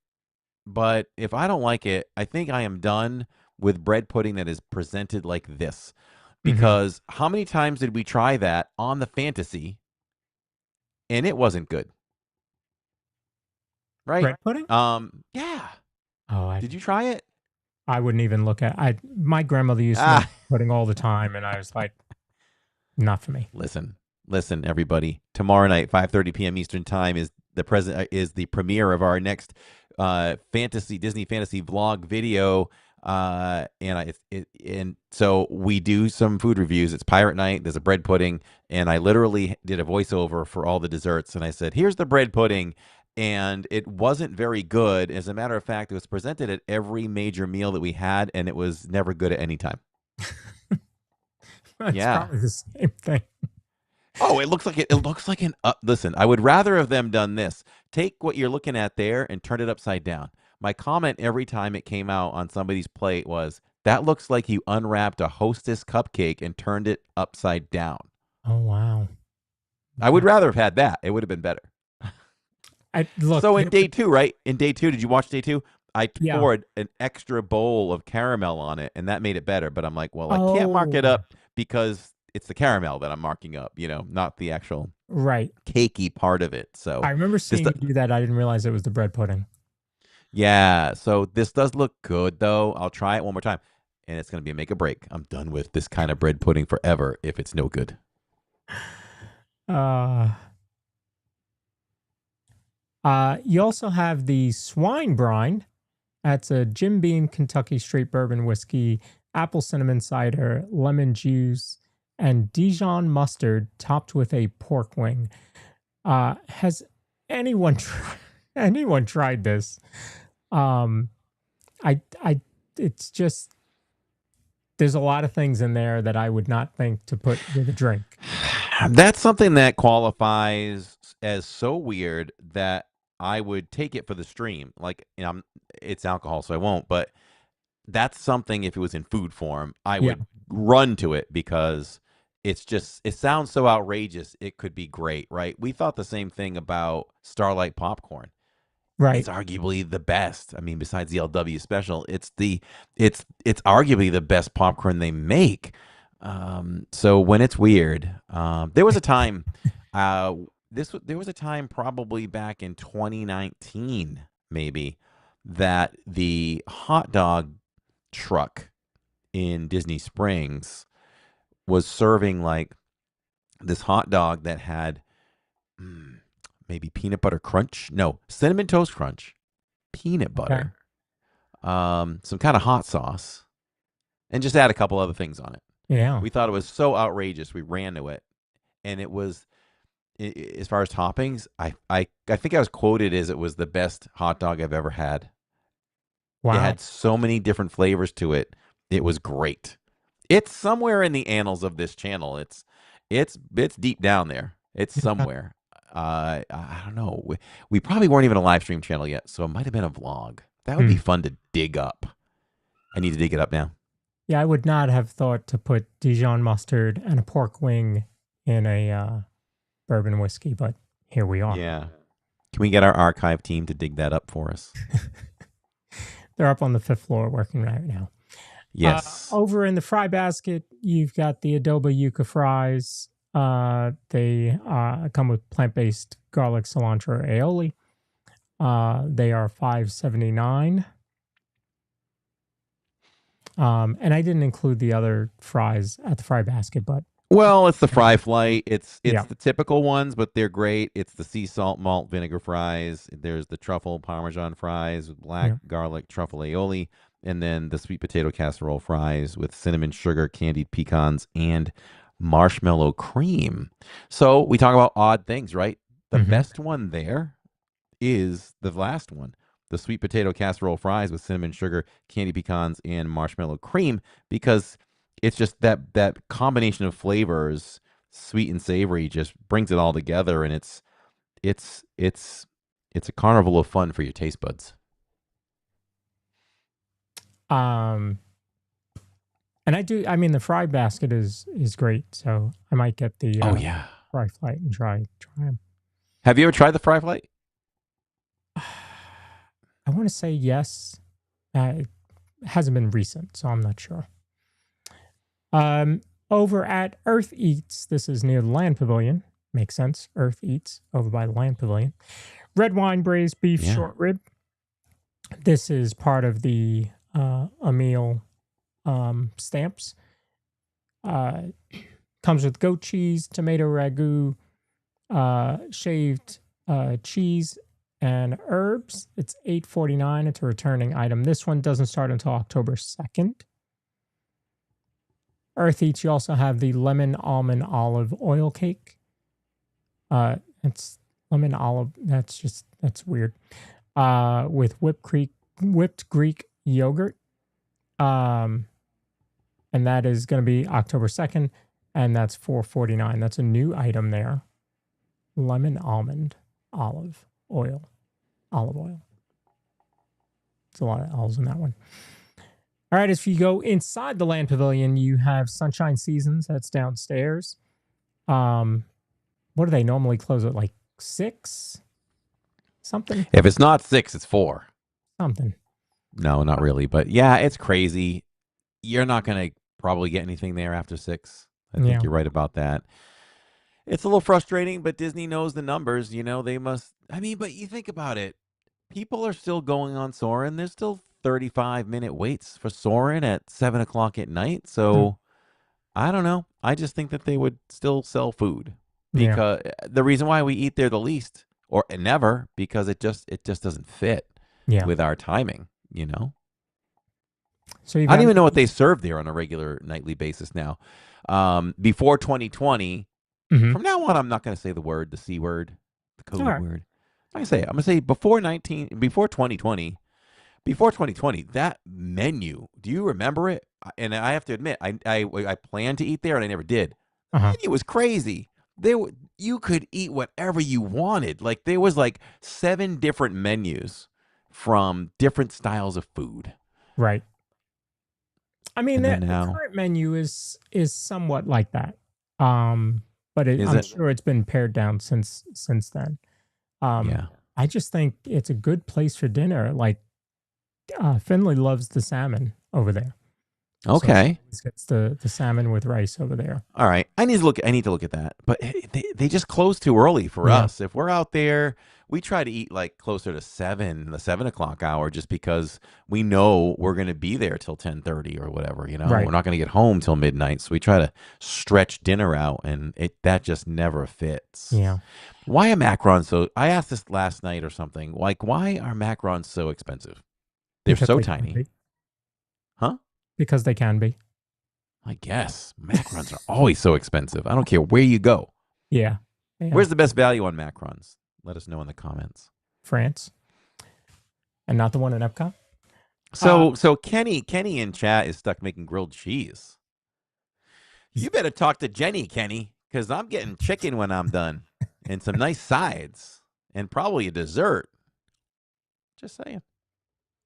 But if I don't like it, I think I am done with bread pudding that is presented like this. Because how many times did we try that on the Fantasy and it wasn't good? Right? Bread pudding? Yeah. Oh, did you try it? I wouldn't even look at. My grandmother used to make pudding all the time, and I was like, not for me. Listen, everybody. Tomorrow night, 5:30 p.m. Eastern Time is the premiere of our next Disney fantasy vlog video. And so we do some food reviews. It's Pirate Night. There's a bread pudding, and I literally did a voiceover for all the desserts. And I said, "Here's the bread pudding." And it wasn't very good. As a matter of fact, it was presented at every major meal that we had, and it was never good at any time. It's probably the same thing. Oh, it looks like an listen, I would rather have them done this. Take what you're looking at there and turn it upside down. My comment every time it came out on somebody's plate was, that looks like you unwrapped a Hostess cupcake and turned it upside down. Oh, wow. I would rather have had that. It would have been better. So in day two, right? In day two, did you watch day two? I poured an extra bowl of caramel on it, and that made it better. But I'm like, well, I can't mark it up because it's the caramel that I'm marking up, not the actual cakey part of it. So I remember seeing you do that. I didn't realize it was the bread pudding. Yeah. So this does look good, though. I'll try it one more time, and it's going to be a make or break. I'm done with this kind of bread pudding forever if it's no good. You also have the swine brine. That's a Jim Beam Kentucky straight bourbon whiskey, apple cinnamon cider, lemon juice, and Dijon mustard topped with a pork wing. Has anyone tried this? It's just, there's a lot of things in there that I would not think to put with a drink. That's something that qualifies as so weird that I would take it for the stream. Like, it's alcohol, so I won't. But that's something, if it was in food form, I would run to it because it sounds so outrageous. It could be great, right? We thought the same thing about Starlight popcorn. Right. It's arguably the best. I mean, besides the LW special, it's arguably the best popcorn they make. So when it's weird, there was a time, there was a time probably back in 2019, maybe, that the hot dog truck in Disney Springs was serving like this hot dog that had maybe peanut butter crunch. No, cinnamon toast crunch, peanut butter, some kind of hot sauce, and just add a couple other things on it. Yeah. We thought it was so outrageous. We ran to it. And it was, as far as toppings, I think I was quoted as it was the best hot dog I've ever had. Wow. It had so many different flavors to it. It was great. It's somewhere in the annals of this channel. It's deep down there. It's somewhere. I don't know. We probably weren't even a live stream channel yet, so it might have been a vlog. That would be fun to dig up. I need to dig it up now. Yeah, I would not have thought to put Dijon mustard and a pork wing in a bourbon whiskey, but here we are. Yeah. Can we get our archive team to dig that up for us? They're up on the 5th floor working right now. Yes. Over in the fry basket, you've got the adobo yuca fries. They come with plant-based garlic cilantro aioli. They are $5.79. And I didn't include the other fries at the fry basket, but well, it's the fry flight. It's the typical ones, but they're great. It's the sea salt malt vinegar fries. There's the truffle parmesan fries with black garlic truffle aioli, and then the sweet potato casserole fries with cinnamon sugar, candied pecans, and marshmallow cream. So we talk about odd things, right? The best one there is the last one. The sweet potato casserole fries with cinnamon sugar, candy pecans, and marshmallow cream, because it's just that combination of flavors, sweet and savory, just brings it all together, and it's a carnival of fun for your taste buds. And I mean the fry basket is great, so I might get the fry flight and try them. Have you ever tried the fry flight? I want to say yes. It hasn't been recent, so I'm not sure. Over at Earth Eats, this is near the Land Pavilion. Makes sense. Earth Eats over by the Land Pavilion. Red wine braised beef short rib. This is part of the Emile stamps. Comes with goat cheese, tomato ragu, shaved cheese, and herbs. It's $8.49. It's a returning item. This one doesn't start until October 2nd. Earth Eats, you also have the lemon almond olive oil cake. It's lemon olive. That's weird. With whipped Greek yogurt. And that is going to be October 2nd. And that's $4.49. That's a new item there. Lemon almond olive oil. There's a lot of L's in that one. All right, if you go inside the Land Pavilion, you have Sunshine Seasons. That's downstairs. What do they normally close at, like 6? Something? If it's not 6, it's 4. Something. No, not really. But yeah, it's crazy. You're not going to probably get anything there after 6. I think you're right about that. It's a little frustrating, but Disney knows the numbers. You know, they must. I mean, but you think about it. People are still going on Soarin'. There's still 35-minute waits for Soarin' at 7 o'clock at night. So I don't know. I just think that they would still sell food because the reason why we eat there the least, or never, because it just doesn't fit with our timing, you know. So I don't even know what they serve there on a regular nightly basis now. Before 2020, from now on, I'm not going to say the C word, the code word. I'm going to say it. I'm going to say before 2020, that menu, do you remember it? And I have to admit, I planned to eat there and I never did. The menu was crazy. You could eat whatever you wanted. Like there was like 7 different menus from different styles of food. Right. I mean, the current menu is somewhat like that. But I'm sure it's been pared down since then. I just think it's a good place for dinner. Like Finley loves the salmon over there. Okay. So he gets the salmon with rice over there. All right. I need to look at that. But they just close too early for us. If we're out there, we try to eat like closer to the 7 o'clock hour, just because we know we're going to be there till 10:30 or whatever, you know. Right. We're not going to get home till midnight. So we try to stretch dinner out, and that just never fits. Yeah. Why are macarons so, I asked this last night or something, like why are macarons so expensive? They're so tiny. Huh? Because they can be. I guess. Macarons are always so expensive. I don't care where you go. Yeah. Where's the best value on macarons? Let us know in the comments. France. And not the one in EPCOT? So Kenny in chat is stuck making grilled cheese. You better talk to Jenny, Kenny, because I'm getting chicken when I'm done. And some nice sides. And probably a dessert. Just saying.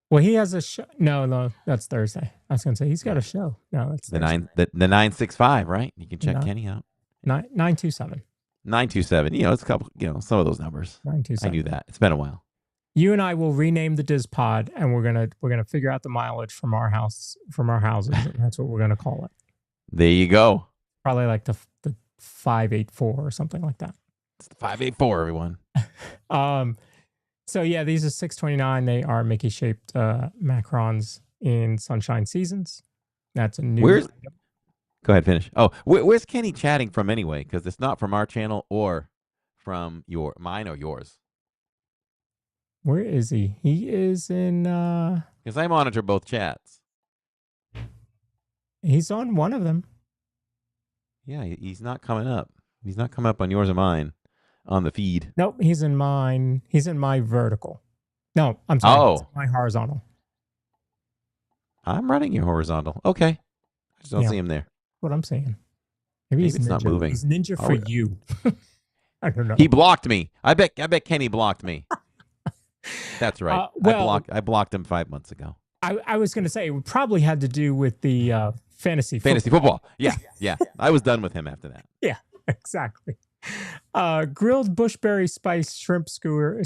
Well, he has a show. No, that's Thursday. I was going to say he's got a show. No, that's the 965, right? You can check Kenny out. 927. 927. You know, it's a couple. You know, some of those numbers. 927. I knew that. It's been a while. You and I will rename the DizPod, and we're gonna figure out the mileage from our houses, and that's what we're gonna call it. There you go. Probably like the 584 or something like that. It's the 584, everyone. So yeah, these are $6.29. They are Mickey shaped macarons in Sunshine Seasons. That's a new. Item. Go ahead, finish. Oh, where's Kenny chatting from anyway? Because it's not from our channel or from mine or yours. Where is he? He is in. Because I monitor both chats. He's on one of them. Yeah, he's not coming up. He's not coming up on yours or mine on the feed. Nope, he's in mine. He's in my vertical. No, I'm sorry. Oh, it's my horizontal. I'm running your horizontal. Okay, I just don't see him there. What I'm saying. Maybe he's it's ninja. not moving. He's ninja for you. I don't know. He blocked me. I bet Kenny blocked me. That's right. I blocked him 5 months ago. I was going to say it probably had to do with the fantasy football. Yeah. I was done with him after that. Yeah, exactly. Grilled Bushberry-spiced Shrimp skewer,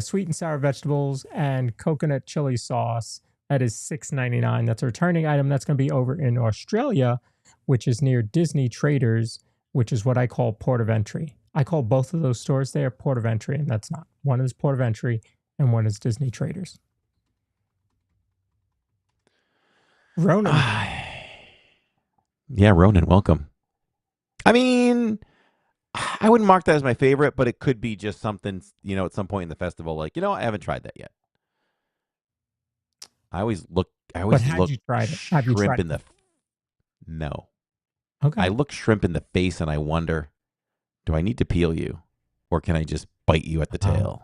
sweet and sour vegetables, and coconut chili sauce. That is $6.99. That's a returning item. That's going to be over in Australia, which is near Disney Traders, which is what I call port of entry. I call both of those stores there port of entry, and that's not. One is port of entry, and one is Disney Traders. Ronan. Yeah, Ronan, welcome. I mean, I wouldn't mark that as my favorite, but it could be just something, at some point in the festival, like, I haven't tried that yet. I always look you tried it? Have you shrimp tried in the No. Okay. I look shrimp in the face and I wonder, do I need to peel you or can I just bite you at the tail?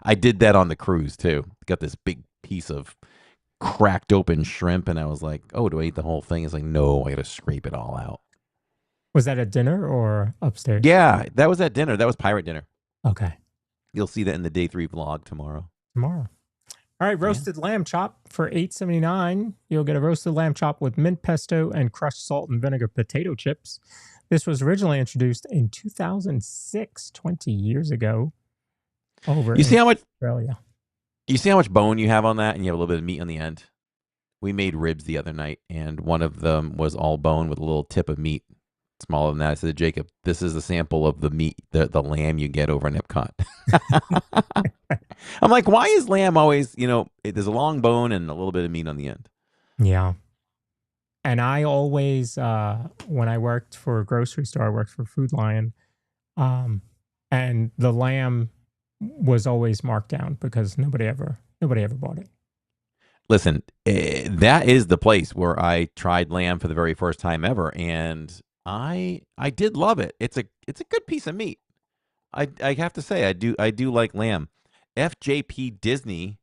I did that on the cruise too. Got this big piece of cracked open shrimp and I was like, oh, do I eat the whole thing? It's like, no, I got to scrape it all out. Was that at dinner or upstairs? Yeah, that was at dinner. That was pirate dinner. Okay. You'll see that in the day 3 vlog tomorrow. All right, roasted lamb chop for $8.79. You'll get a roasted lamb chop with mint pesto and crushed salt and vinegar potato chips. This was originally introduced in 2006, 20 years ago. You see how much Australia. You see how much bone you have on that, and you have a little bit of meat on the end. We made ribs the other night, and one of them was all bone with a little tip of meat. Smaller than that. I said, Jacob, this is a sample of the meat, the lamb you get over in EPCOT. I'm like, why is lamb always, there's a long bone and a little bit of meat on the end. Yeah. And I always, when I worked for a grocery store, I worked for Food Lion. and the lamb was always marked down because nobody ever bought it. Listen, that is the place where I tried lamb for the very first time ever, and I did love it. It's a good piece of meat. I have to say I do like lamb. FJP Disney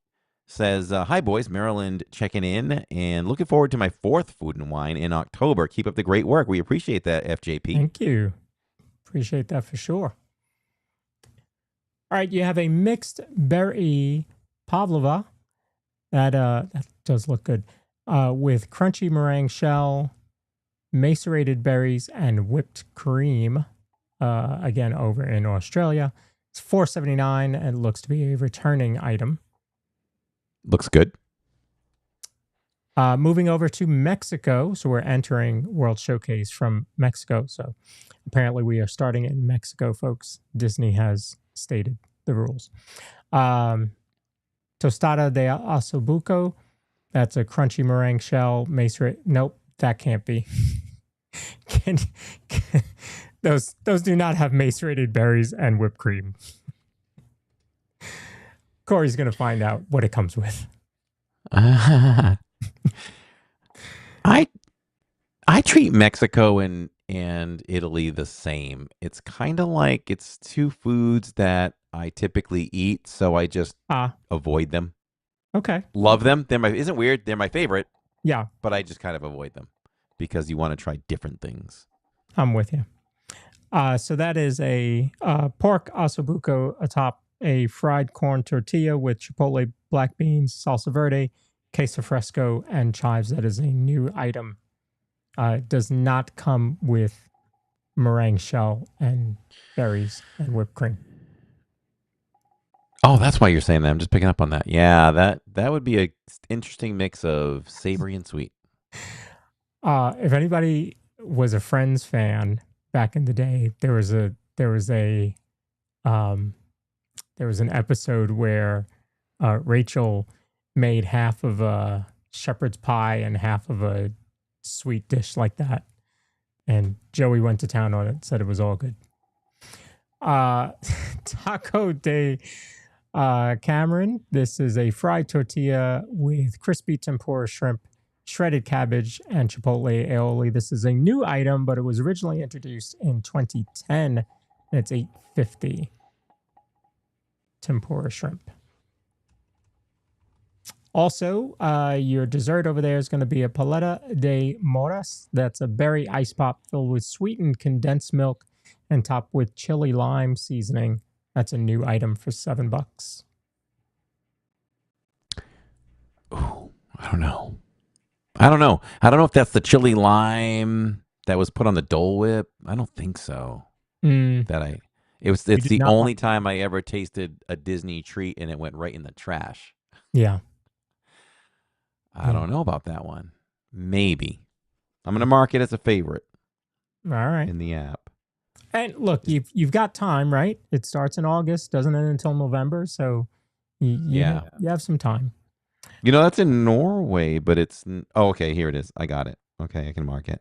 says, "Hi boys, Maryland checking in and looking forward to my 4th Food and Wine in October. Keep up the great work. We appreciate that, FJP." Thank you. Appreciate that for sure. All right, you have a mixed berry pavlova that does look good with crunchy meringue shell, macerated berries, and whipped cream. Again, over in Australia, it's $4.79 and looks to be a returning item. Looks good. Moving over to Mexico, so we're entering World Showcase from Mexico. So apparently we are starting in Mexico, folks. Disney has stated the rules. Tostada de osobuco, that's a crunchy meringue shell, macerated. Nope, that can't be. Those do not have macerated berries and whipped cream. Corey's going to find out what it comes with. I treat Mexico and Italy the same. It's kind of like it's two foods that I typically eat, so I just avoid them. Okay. Love them. Isn't weird? They're my favorite. Yeah. But I just kind of avoid them because you want to try different things. I'm with you. So that is a pork osobuco atop a fried corn tortilla with chipotle, black beans, salsa verde, queso fresco, and chives. That is a new item. It does not come with meringue shell and berries and whipped cream. Oh, that's why you're saying that. I'm just picking up on that. Yeah, that would be an interesting mix of savory and sweet. If anybody was a Friends fan back in the day, there was an episode where Rachel made half of a shepherd's pie and half of a sweet dish like that, and Joey went to town on it, said it was all good. Taco de Cameron, this is a fried tortilla with crispy tempura shrimp, shredded cabbage, and chipotle aioli. This is a new item, but it was originally introduced in 2010, and it's $8.50. Tempura shrimp. Also, your dessert over there is going to be a paleta de moras. That's a berry ice pop filled with sweetened condensed milk and topped with chili lime seasoning. That's a new item for $7. Ooh, I don't know if that's the chili lime that was put on the Dole Whip. I don't think so. It's the only time I ever tasted a Disney treat and it went right in the trash. Yeah. I don't know about that one. Maybe. I'm going to mark it as a favorite. All right. In the app. And look, you've got time, right? It starts in August, doesn't end until November, so you have some time. You know, that's in Norway, but it's... Oh, okay, here it is. I got it. Okay, I can mark it.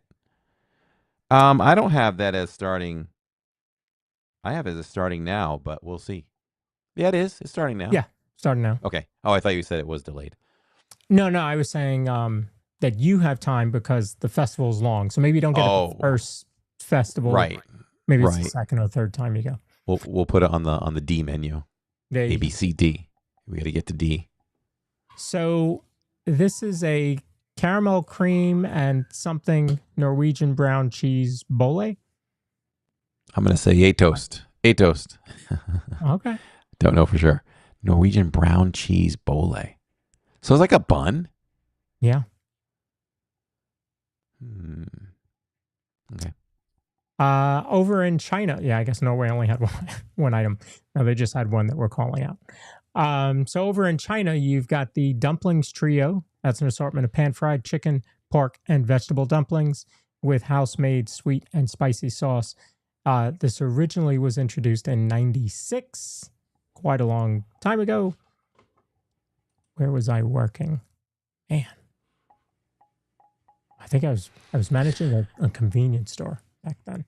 I don't have that as starting... I have it as starting now, but we'll see. Yeah, it is. It's starting now. Yeah, starting now. Okay. Oh, I thought you said it was delayed. No, I was saying that you have time because the festival's long. So maybe you don't get it the first festival. Right. Maybe it's the second or third time you go. We'll put it on the D menu. A, B, C, D. We got to get to D. So this is a caramel cream and something Norwegian brown cheese bole. I'm going to say toast. Toast. Okay. Don't know for sure. Norwegian brown cheese bole. So it's like a bun? Yeah. Okay. Over in China, I guess Norway only had one item. No, they just had one that we're calling out. So over in China, you've got the dumplings trio. That's an assortment of pan-fried chicken, pork, and vegetable dumplings with house-made sweet and spicy sauce. This originally was introduced in 96, quite a long time ago. Where was I working? Man, I think I was managing a convenience store back then.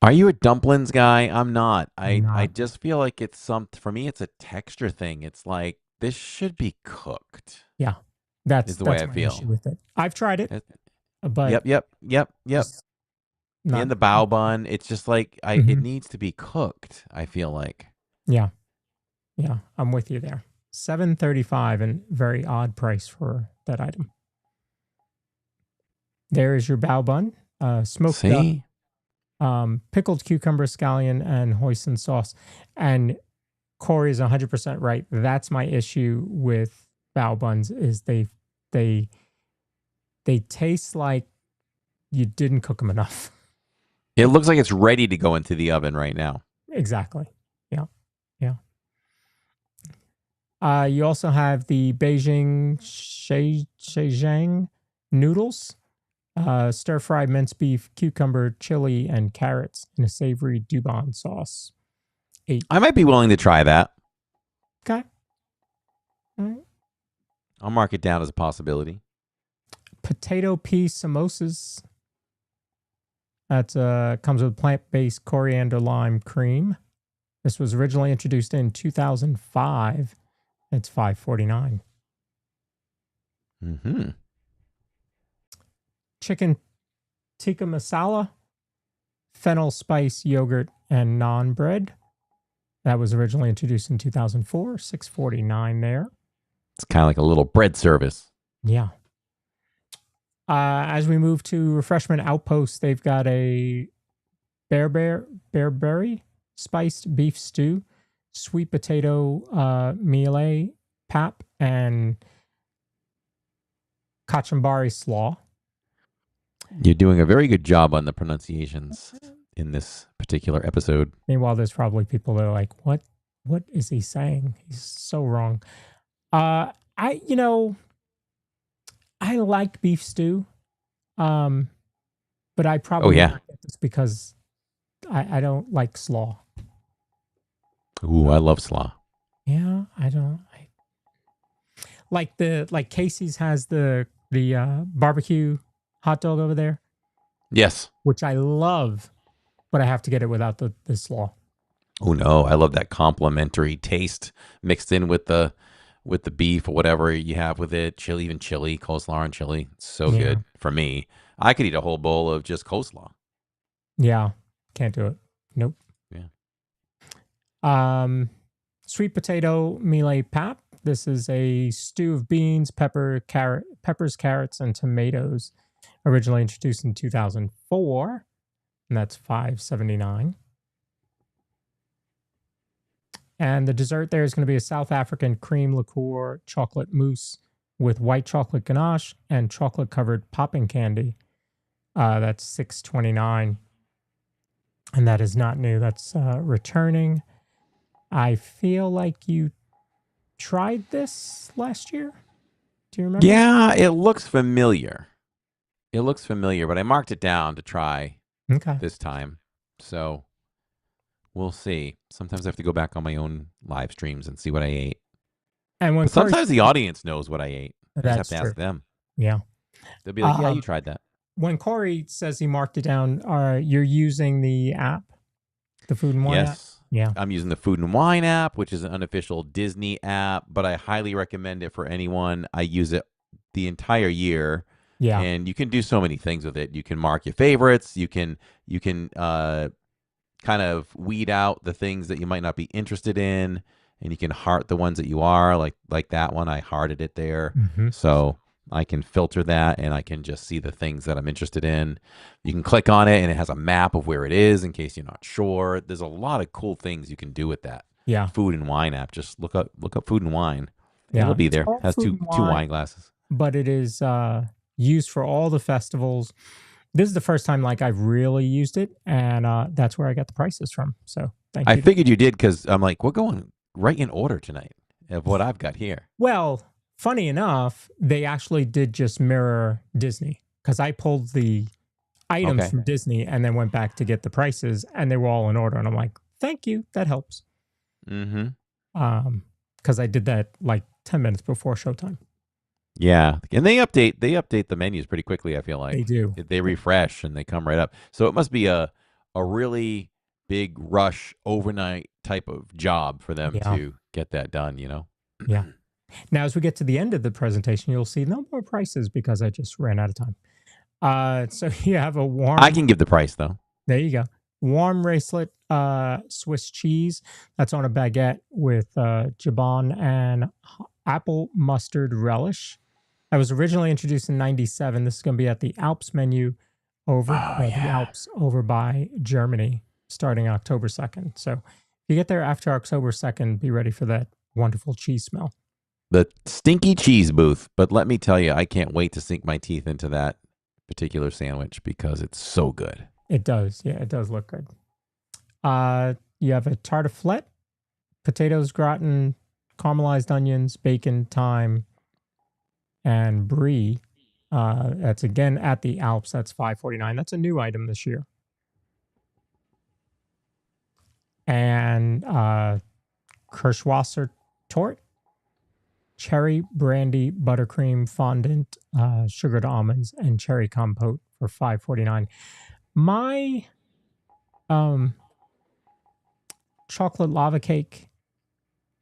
Are you a dumplings guy? I'm not. I not. just feel like it's for me, it's a texture thing. It's like, this should be cooked. Yeah, Is the way I my feel. issue with it. I've tried it, but Yep. not. And the bao bun, it's just like it needs to be cooked, I feel like. Yeah, I'm with you there. $7.35 and very odd price for that item. There is your bao bun, smoked duck, pickled cucumber, scallion, and hoisin sauce. And Corey is 100% right. That's my issue with bao buns is they taste like you didn't cook them enough. It looks like it's ready to go into the oven right now. Exactly. Yeah. You also have the Beijing Zhejiang noodles, stir-fried minced beef, cucumber, chili, and carrots in a savory Dubon sauce. 8. I might be willing to try that. Okay. All right. I'll mark it down as a possibility. Potato pea samosas. That comes with plant-based coriander lime cream. This was originally introduced in 2005. It's $5.49. Chicken tikka masala, fennel spice yogurt, and naan bread. That was originally introduced in 2004. $6.49 there. It's kind of like a little bread service. Yeah. As we move to Refreshment Outpost, they've got a berberry-spiced beef stew, sweet potato mealie pap, and kachumbari slaw. You're doing a very good job on the pronunciations in this particular episode. Meanwhile, there's probably people that are like, what is he saying? He's so wrong. I like beef stew, but I probably not get this because I don't like slaw. Ooh, I love slaw. Yeah, I don't. Like Casey's has the barbecue hot dog over there. Yes, which I love, but I have to get it without the slaw. Oh no, I love that complementary taste mixed in with the beef or whatever you have with it. Chili, even chili, coleslaw and chili. It's so good for me. I could eat a whole bowl of just coleslaw. Yeah, can't do it. Nope. Yeah. Sweet potato mealie pap. This is a stew of beans, peppers, carrots, and tomatoes. Originally introduced in 2004, and that's $5.79. And the dessert there is going to be a South African cream liqueur chocolate mousse with white chocolate ganache and chocolate covered popping candy. That's $6.29. And that is not new. That's returning. I feel like you tried this last year. Do you remember? Yeah, it looks familiar. But I marked it down to try this time. So we'll see. Sometimes I have to go back on my own live streams and see what I ate. And sometimes the audience knows what I ate. I just have to ask them. Yeah. They'll be like, yeah, you tried that. When Corey says he marked it down, you're using the app, the Food and Wine app? Yeah. I'm using the Food and Wine app, which is an unofficial Disney app, but I highly recommend it for anyone. I use it the entire year. Yeah. And you can do so many things with it. You can mark your favorites. You can kind of weed out the things that you might not be interested in, and you can heart the ones that you are, like that one. I hearted it there. So I can filter that, and I can just see the things that I'm interested in. You can click on it, and it has a map of where it is in case you're not sure. There's a lot of cool things you can do with that. Yeah. Food and Wine app. Just look up Food and Wine. Yeah. It'll be there. It has two wine glasses. But it is used for all the festivals. This is the first time I've really used it, and that's where I got the prices from. So thank you. I figured you did because I'm like, we're going right in order tonight of what I've got here. Well, funny enough, they actually did just mirror Disney because I pulled the items from Disney and then went back to get the prices, and they were all in order. And I'm like, thank you, that helps. Because I did that 10 minutes before showtime. Yeah, and they update the menus pretty quickly. I feel like they do. They refresh and they come right up. So it must be a a really big rush overnight type of job for them to get that done, you know? Yeah. Now, as we get to the end of the presentation, you'll see no more prices because I just ran out of time. So you have a warm... I can give the price, though. There you go. Warm racelet Swiss cheese. That's on a baguette with jabon and apple mustard relish. That was originally introduced in 97. This is going to be at the Alps menu over the Alps over by Germany starting October 2nd. So if you get there after October 2nd, be ready for that wonderful cheese smell. The stinky cheese booth. But let me tell you, I can't wait to sink my teeth into that particular sandwich because it's so good. It does. Yeah, it does look good. You have a tartiflette, potatoes gratin, caramelized onions, bacon, thyme, and brie. That's again at the Alps. That's $5.49. That's a new item this year. And Kirschwasser Torte, cherry brandy buttercream fondant, sugared almonds, and cherry compote for $5.49. My chocolate lava cake,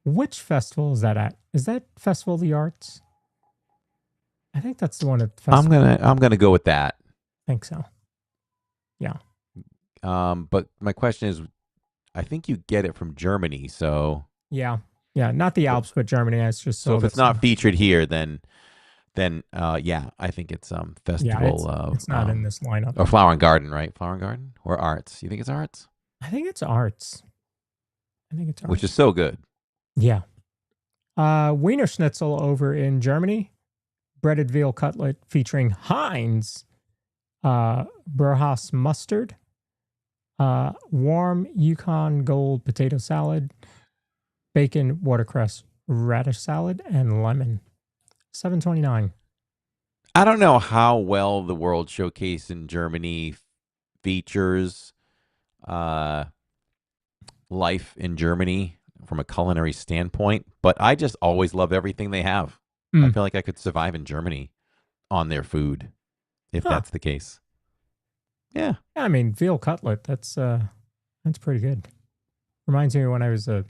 which festival is that at? Is that Festival of the Arts? I think that's the one at Festival. I'm gonna go with that. I think so. Yeah. But my question is, I think you get it from Germany, so yeah, not the Alps, but Germany. It's just so if it's not featured here, then yeah, I think it's Festival of... It's not in this lineup. Or Flower and Garden, right? Flower and Garden? Or Arts? You think it's Arts? I think it's Arts. Which is so good. Yeah. Wiener Schnitzel over in Germany. Breaded veal cutlet featuring Heinz Burhas mustard. Warm Yukon Gold potato salad. Bacon watercress radish salad and lemon. $7.29. I don't know how well the World Showcase in Germany features life in Germany from a culinary standpoint, but I just always love everything they have. I feel like I could survive in Germany on their food if that's the case. Yeah. I mean, veal cutlet, that's pretty good. Reminds me of when I was a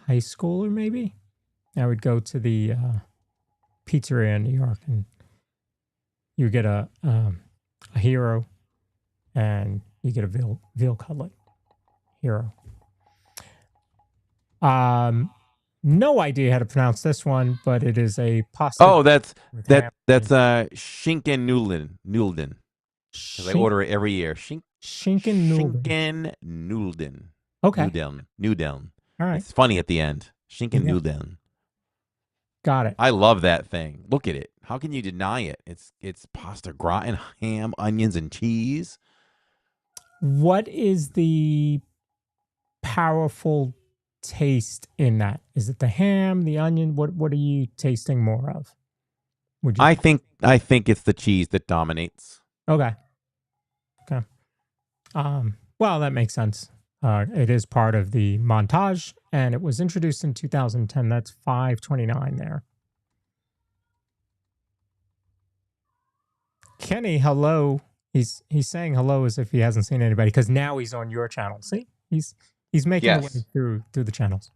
high schooler, maybe. I would go to the pizzeria in New York, and you get a hero, and you get a veal cutlet hero. No idea how to pronounce this one, but it is a pasta. Oh, that's Schinken Nulden. Because I order it every year. Schinken Nulden. Okay. Nudeln. All right. It's funny at the end. Schinken Nudeln. Got it. I love that thing. Look at it. How can you deny it? It's pasta gratin, ham, onions, and cheese. What is the powerful taste in that? Is it the ham, the onion? What are you tasting more of? I think it's the cheese that dominates. Okay. Well, that makes sense. It is part of the Montage, and it was introduced in 2010. That's $5.29 there. Kenny, hello. He's saying hello as if he hasn't seen anybody because now he's on your channel. See, he's making the way through the channels.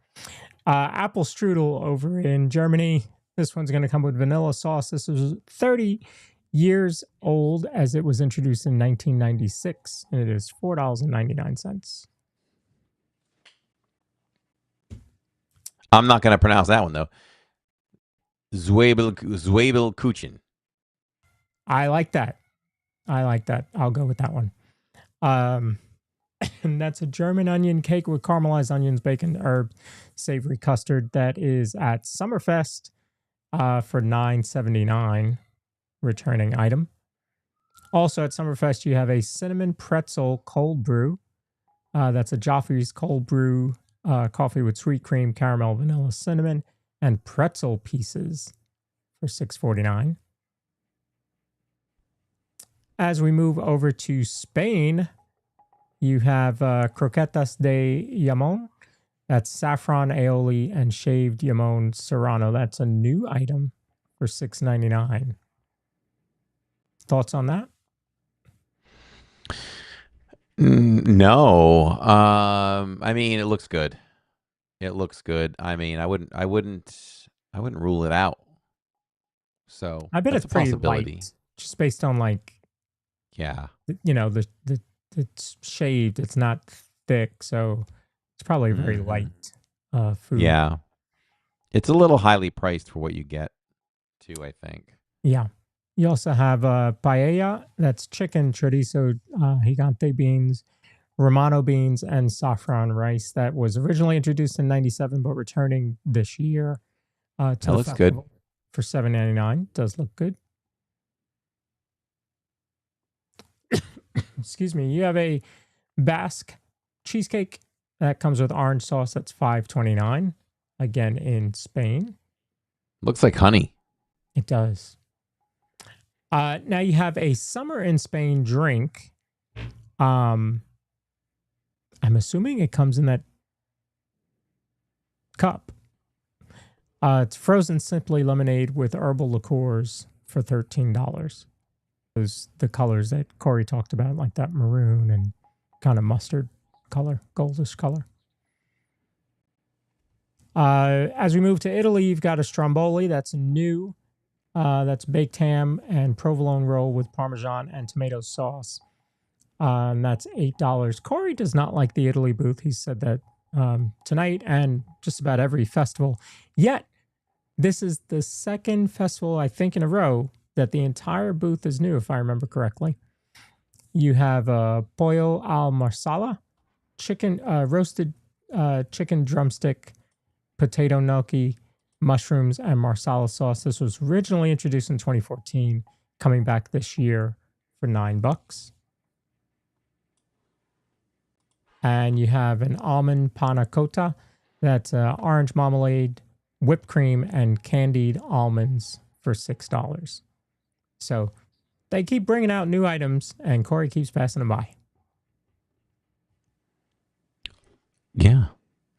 Apple strudel over in Germany. This one's going to come with vanilla sauce. This is 30 years old as it was introduced in 1996, and it is $4.99. I'm not going to pronounce that one, though. Zwiebelkuchen. I like that. I'll go with that one. And that's a German onion cake with caramelized onions, bacon, herb, savory custard. That is at Summerfest for $9.79, returning item. Also at Summerfest, you have a cinnamon pretzel cold brew. That's a Joffrey's cold brew coffee with sweet cream, caramel, vanilla, cinnamon, and pretzel pieces for $6.49. As we move over to Spain, you have croquetas de jamón. That's saffron, aioli, and shaved jamón serrano. That's a new item for $6.99. Thoughts on that? No. I mean, it looks good. It looks good. I mean, I wouldn't rule it out. So I bet that's it's a pretty possibility. light, just based on like, Yeah. the it's shaved. It's not thick, so it's probably a very light food. Yeah. It's a little highly priced for what you get, too, I think. Yeah. You also have paella. That's chicken, chorizo, gigante beans, romano beans, and saffron rice. That was originally introduced in '97, but returning this year to That the looks good. festival for $7.99. Does look good. Excuse me. You have a Basque cheesecake that comes with orange sauce. That's $5.29. Again in Spain. Looks like honey. It does. Now you have a summer in Spain drink. I'm assuming it comes in that cup. It's frozen simply lemonade with herbal liqueurs for $13. Those the colors that Corey talked about, like that maroon and kind of mustard color, goldish color. As we move to Italy, you've got a stromboli. That's new. That's baked ham and provolone roll with Parmesan and tomato sauce. And that's $8. Corey does not like the Italy booth. He said that tonight and just about every festival. Yet, this is the second festival, I think, in a row that the entire booth is new, if I remember correctly. You have pollo al marsala, chicken, roasted chicken drumstick, potato gnocchi, mushrooms, and marsala sauce. This was originally introduced in 2014, coming back this year for $9. And you have an almond panna cotta. That's orange marmalade, whipped cream, and candied almonds for $6. So they keep bringing out new items, and Corey keeps passing them by. Yeah.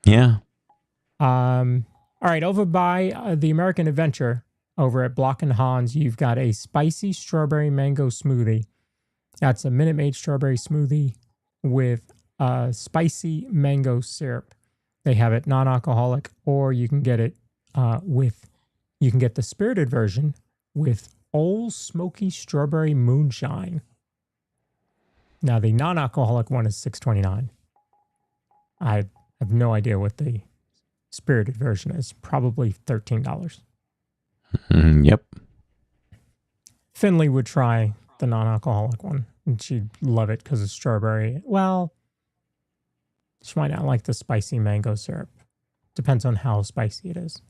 Yeah. All right, over by the American Adventure, over at Block and Hans, you've got a spicy strawberry mango smoothie. That's a Minute Maid strawberry smoothie with spicy mango syrup. They have it non-alcoholic, or you can get it you can get the spirited version with Old Smoky Strawberry Moonshine. Now, the non-alcoholic one is $6.29. I have no idea what the spirited version is. Probably $13. Yep. Finley would try the non-alcoholic one, and she'd love it because it's strawberry. Well, she might not like the spicy mango syrup. Depends on how spicy it is.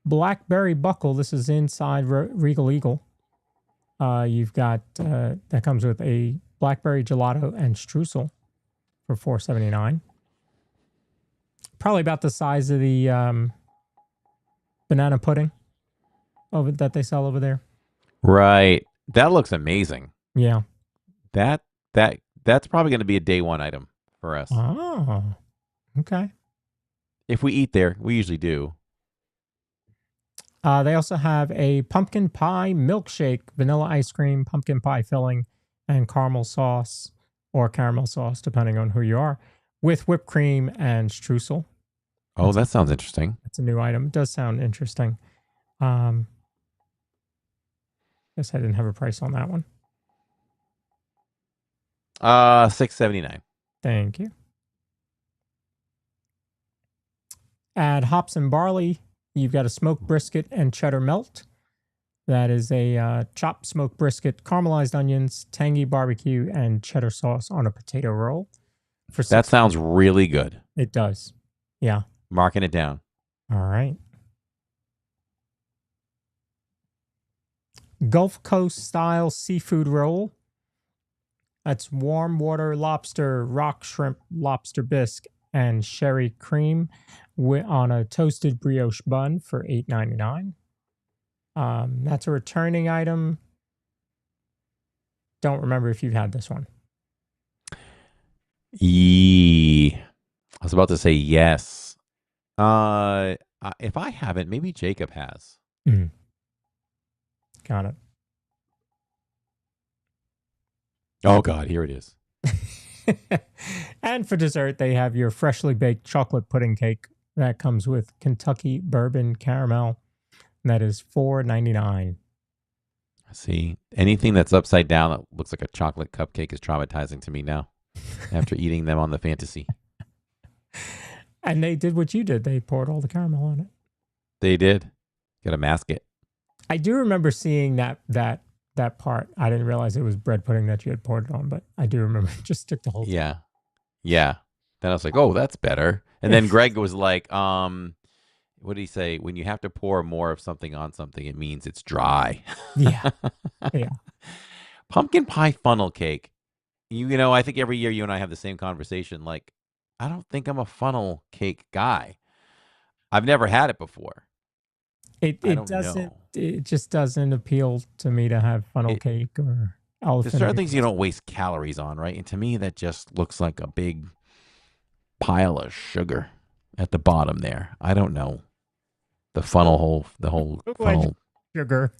Blackberry Buckle. This is inside Regal Eagle. You've got that comes with a blackberry gelato and streusel for $4.79. Probably about the size of the banana pudding that they sell over there. Right. That looks amazing. Yeah. That's probably going to be a day one item for us. Oh, okay. If we eat there, we usually do. They also have a pumpkin pie milkshake, vanilla ice cream, pumpkin pie filling, and caramel sauce, or caramel sauce, depending on who you are, with whipped cream and streusel. Oh, that sounds interesting. That's a new item. It does sound interesting. Guess I didn't have a price on that one. $6.79. Thank you. At Hops and Barley, you've got a smoked brisket and cheddar melt. That is a chopped smoked brisket, caramelized onions, tangy barbecue, and cheddar sauce on a potato roll. That sounds really good. It does. Yeah. Marking it down. All right. Gulf Coast-style seafood roll. That's warm water lobster, rock shrimp, lobster bisque, and sherry cream on a toasted brioche bun for $8.99. That's a returning item. Don't remember if you've had this one. I was about to say yes. If I haven't, maybe Jacob has. Mm. Got it. Oh God, here it is. And for dessert, they have your freshly baked chocolate pudding cake that comes with Kentucky bourbon caramel. That is $4.99. See, anything that's upside down that looks like a chocolate cupcake is traumatizing to me now after eating them on the Fantasy. And they did what you did. They poured all the caramel on it. They did. Got to mask it. I do remember seeing that part. I didn't realize it was bread pudding that you had poured it on, but I do remember it just took the whole thing. Yeah. Yeah. Then I was like, oh, that's better. And then Greg was like, what did he say? When you have to pour more of something on something, it means it's dry. Yeah. Yeah. Pumpkin pie funnel cake. You know, I think every year you and I have the same conversation. Like, I don't think I'm a funnel cake guy. I've never had it before. It doesn't. It just doesn't appeal to me to have funnel cake or elephant. There's certain things you don't waste calories on, right? And to me, that just looks like a big pile of sugar at the bottom there. I don't know. The whole funnel. Sugar.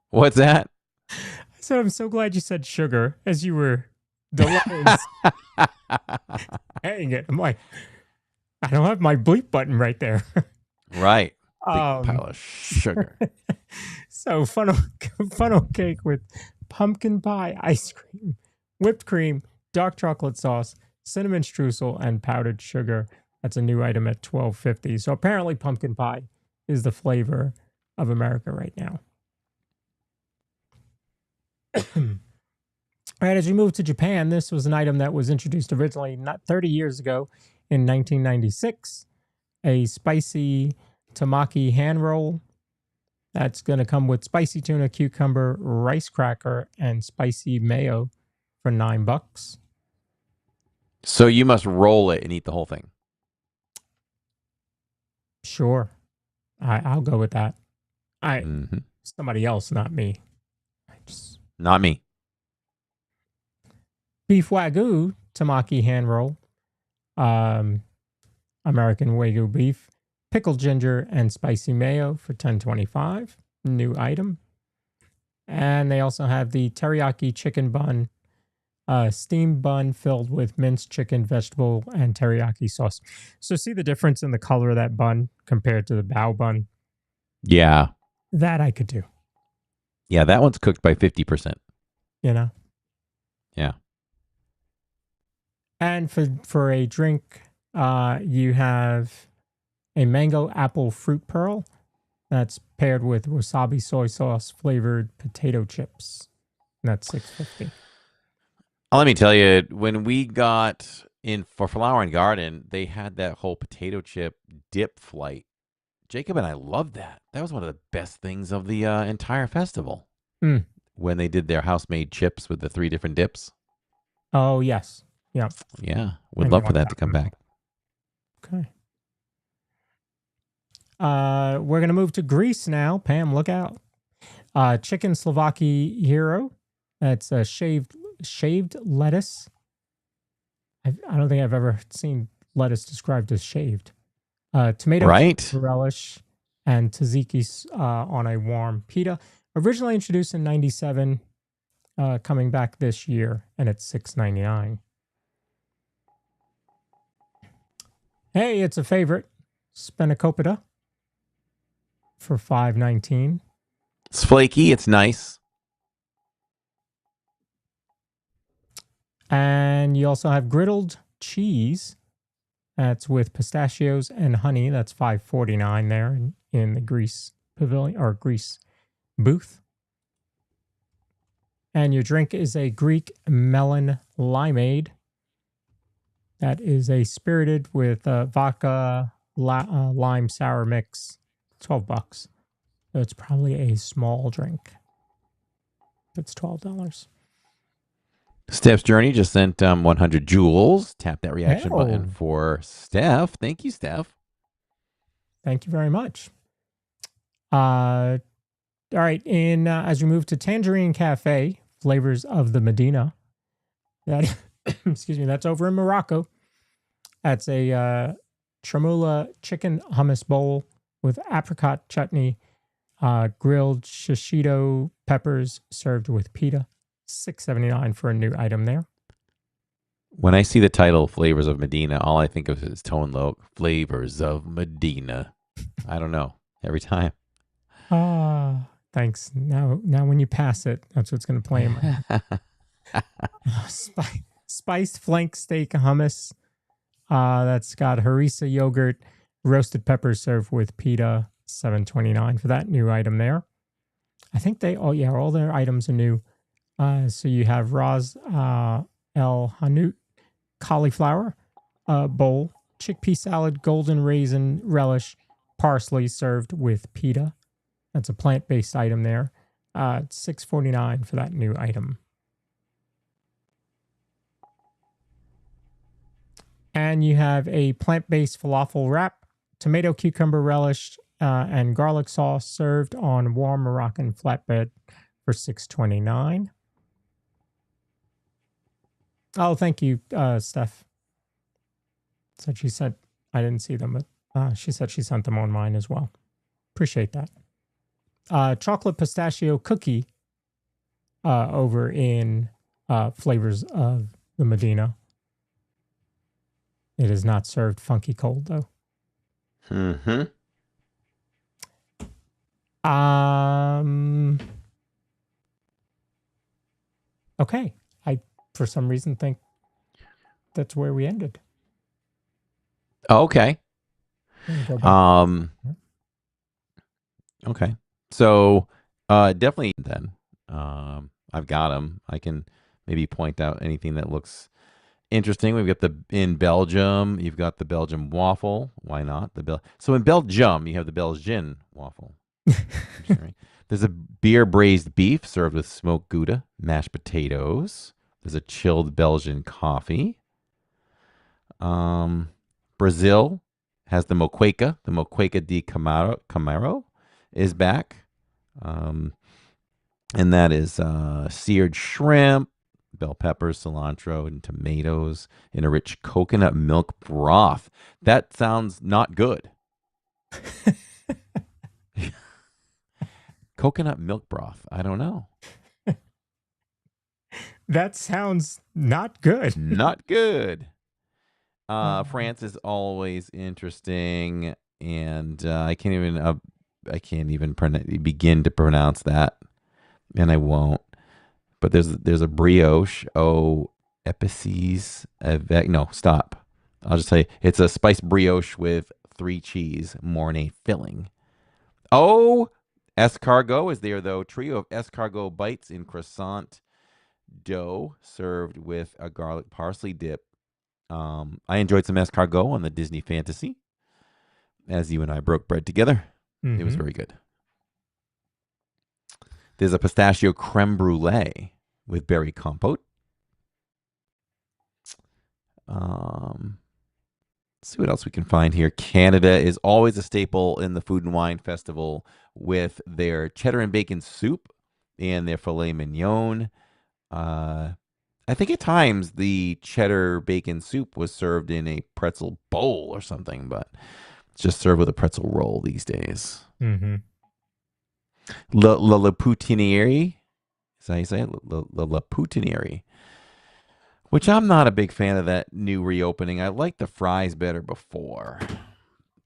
What's that? I said, I'm so glad you said sugar as you were delaying. Hang it. I'm like, I don't have my bleep button right there. Right. Big pile of sugar. So funnel cake with pumpkin pie ice cream, whipped cream, dark chocolate sauce, cinnamon streusel, and powdered sugar. That's a new item at $12.50. So apparently pumpkin pie is the flavor of America right now. All right, as we move to Japan, this was an item that was introduced originally not 30 years ago in 1996. A spicy tamaki hand roll. That's going to come with spicy tuna, cucumber, rice cracker, and spicy mayo for $9. So you must roll it and eat the whole thing. Sure. I'll go with that. Somebody else, not me. Not me. Beef Wagyu tamaki hand roll. American Wagyu beef. Pickled ginger and spicy mayo for $10.25. New item. And they also have the teriyaki chicken bun. Steamed bun filled with minced chicken, vegetable, and teriyaki sauce. So see the difference in the color of that bun compared to the bao bun? Yeah. That I could do. Yeah, that one's cooked by 50%. You know? Yeah. And for a drink, you have a mango apple fruit pearl that's paired with wasabi soy sauce flavored potato chips. And that's $6.50. Let me tell you, when we got in for Flower and Garden, they had that whole potato chip dip flight. Jacob and I loved that. That was one of the best things of the entire festival. When they did their house-made chips with the 3 different dips. Oh, yes. Yeah. Yeah. Would love for that to come back. Okay. We're going to move to Greece now. Pam, look out. Chicken Slovaki Hero. That's a shaved lettuce. I don't think I've ever seen lettuce described as shaved. Tomato relish and tzatziki on a warm pita. Originally introduced in 97, coming back this year, and it's $6.99. Hey, it's a favorite. Spanakopita for $5.19. It's flaky. It's nice. And you also have griddled cheese. That's with pistachios and honey. That's $5.49 there in the Greece pavilion or Greece booth. And your drink is a Greek melon limeade. That is a spirited with vodka lime sour mix. $12. So it's probably a small drink. It's $12. Steph's Journey just sent 100 joules. Tap that reaction button for Steph. Thank you, Steph. Thank you very much. All right. As we move to Tangerine Cafe, Flavors of the Medina. That excuse me, that's over in Morocco. That's a tremula chicken hummus bowl with apricot chutney, grilled shishito peppers served with pita. $6.79 for a new item there. When I see the title "Flavors of Medina," all I think of is Tone Loc. Flavors of Medina. I don't know. Every time. Thanks. Now when you pass it, that's what's going to play in my head. Spiced flank steak hummus. That's got harissa yogurt, roasted peppers served with pita. $7.29 for that new item there. I think all their items are new. So you have Ras El Hanout cauliflower bowl, chickpea salad, golden raisin relish, parsley served with pita. That's a plant-based item there. $6.49 for that new item. And you have a plant-based falafel wrap, tomato cucumber relish, and garlic sauce served on warm Moroccan flatbread for $6.29. Oh, thank you, Steph. Said she said I didn't see them, but she said she sent them on mine as well. Appreciate that. Chocolate pistachio cookie over in Flavors of the Medina. It is not served funky cold though. Mm-hmm. Okay. I, for some reason, think that's where we ended. Okay. Okay. So, definitely then, I've got them. I can maybe point out anything that looks interesting. We've got in Belgium, you've got the Belgian waffle. Why not? So in Belgium, you have the Belgian waffle. There's a beer braised beef served with smoked Gouda, mashed potatoes. There's a chilled Belgian coffee. Brazil has the moqueca. The moqueca de Camaro is back. And that is seared shrimp, bell peppers, cilantro, and tomatoes in a rich coconut milk broth. That sounds not good. Coconut milk broth. I don't know. That sounds not good. Not good. France is always interesting, and I can't even begin to pronounce that, and I won't. But there's a brioche. Oh, épices avec. No, stop. I'll just tell you, it's a spiced brioche with 3 cheese Mornay filling. Oh, escargot is there though. Trio of escargot bites in croissant dough served with a garlic parsley dip. I enjoyed some escargot on the Disney Fantasy as you and I broke bread together. It was very good. There's a pistachio creme brulee with berry compote. Let's see what else we can find here. Canada is always a staple in the Food and Wine Festival with their cheddar and bacon soup and their filet mignon. I think at times the cheddar bacon soup was served in a pretzel bowl or something, but it's just served with a pretzel roll these days. Mm-hmm. La Poutinière, is that how you say it? La Poutinière, which I'm not a big fan of that new reopening. I liked the fries better before,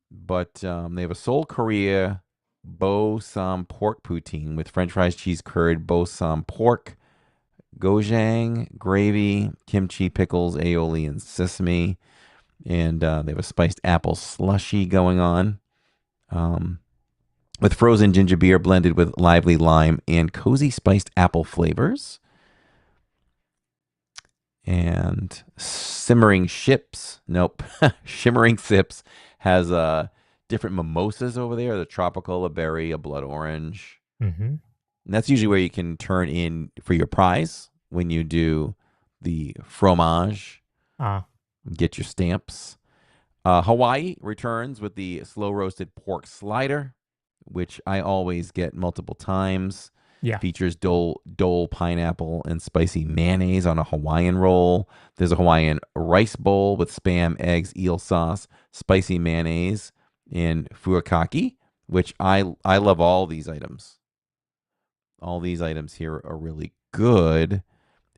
but they have a Seoul, Korea Bo Sam pork poutine with French fries, cheese curd, Bo Sam pork, gochujang, gravy, kimchi, pickles, aioli, and sesame. And they have a spiced apple slushy going on with frozen ginger beer blended with lively lime and cozy spiced apple flavors. And Shimmering Sips has different mimosas over there. The tropical, a berry, a blood orange. Mm-hmm. And that's usually where you can turn in for your prize when you do the fromage. Get your stamps. Hawaii returns with the slow roasted pork slider, which I always get multiple times. Yeah. Features dole pineapple and spicy mayonnaise on a Hawaiian roll. There's a Hawaiian rice bowl with spam, eggs, eel sauce, spicy mayonnaise, and furikake, which I love all these items. All these items here are really good.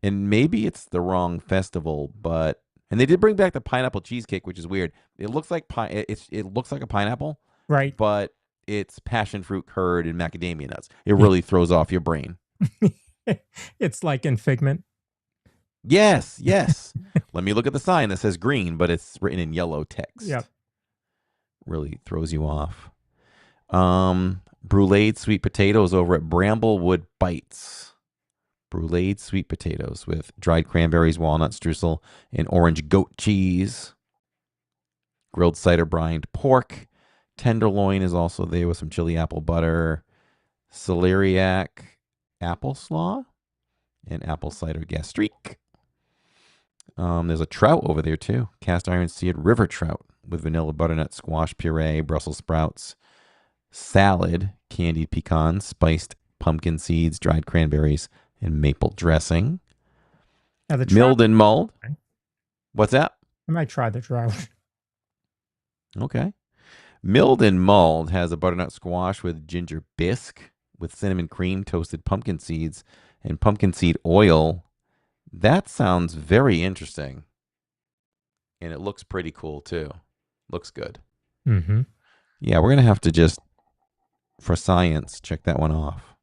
And maybe it's the wrong festival, but and they did bring back the pineapple cheesecake, which is weird. It looks like it looks like a pineapple, right? But it's passion fruit curd and macadamia nuts. It really throws off your brain. It's like in Figment. Yes, yes. Let me look at the sign that says green, but it's written in yellow text. Yep. Really throws you off. Bruleed sweet potatoes over at Bramblewood Bites. Bruleed sweet potatoes with dried cranberries, walnut streusel, and orange goat cheese. Grilled cider brined pork. Tenderloin is also there with some chili apple butter. Celeriac apple slaw and apple cider gastrique. There's a trout over there too. Cast iron seared river trout with vanilla butternut squash puree, Brussels sprouts, salad, candied pecans, spiced pumpkin seeds, dried cranberries, and maple dressing. Now the Milled and mulled. What's that? I might try the trout. Okay. Milled and mulled has a butternut squash with ginger bisque, with cinnamon cream, toasted pumpkin seeds, and pumpkin seed oil. That sounds very interesting. And it looks pretty cool too. Looks good. Mm-hmm. Yeah, we're going to have to just, for science, check that one off.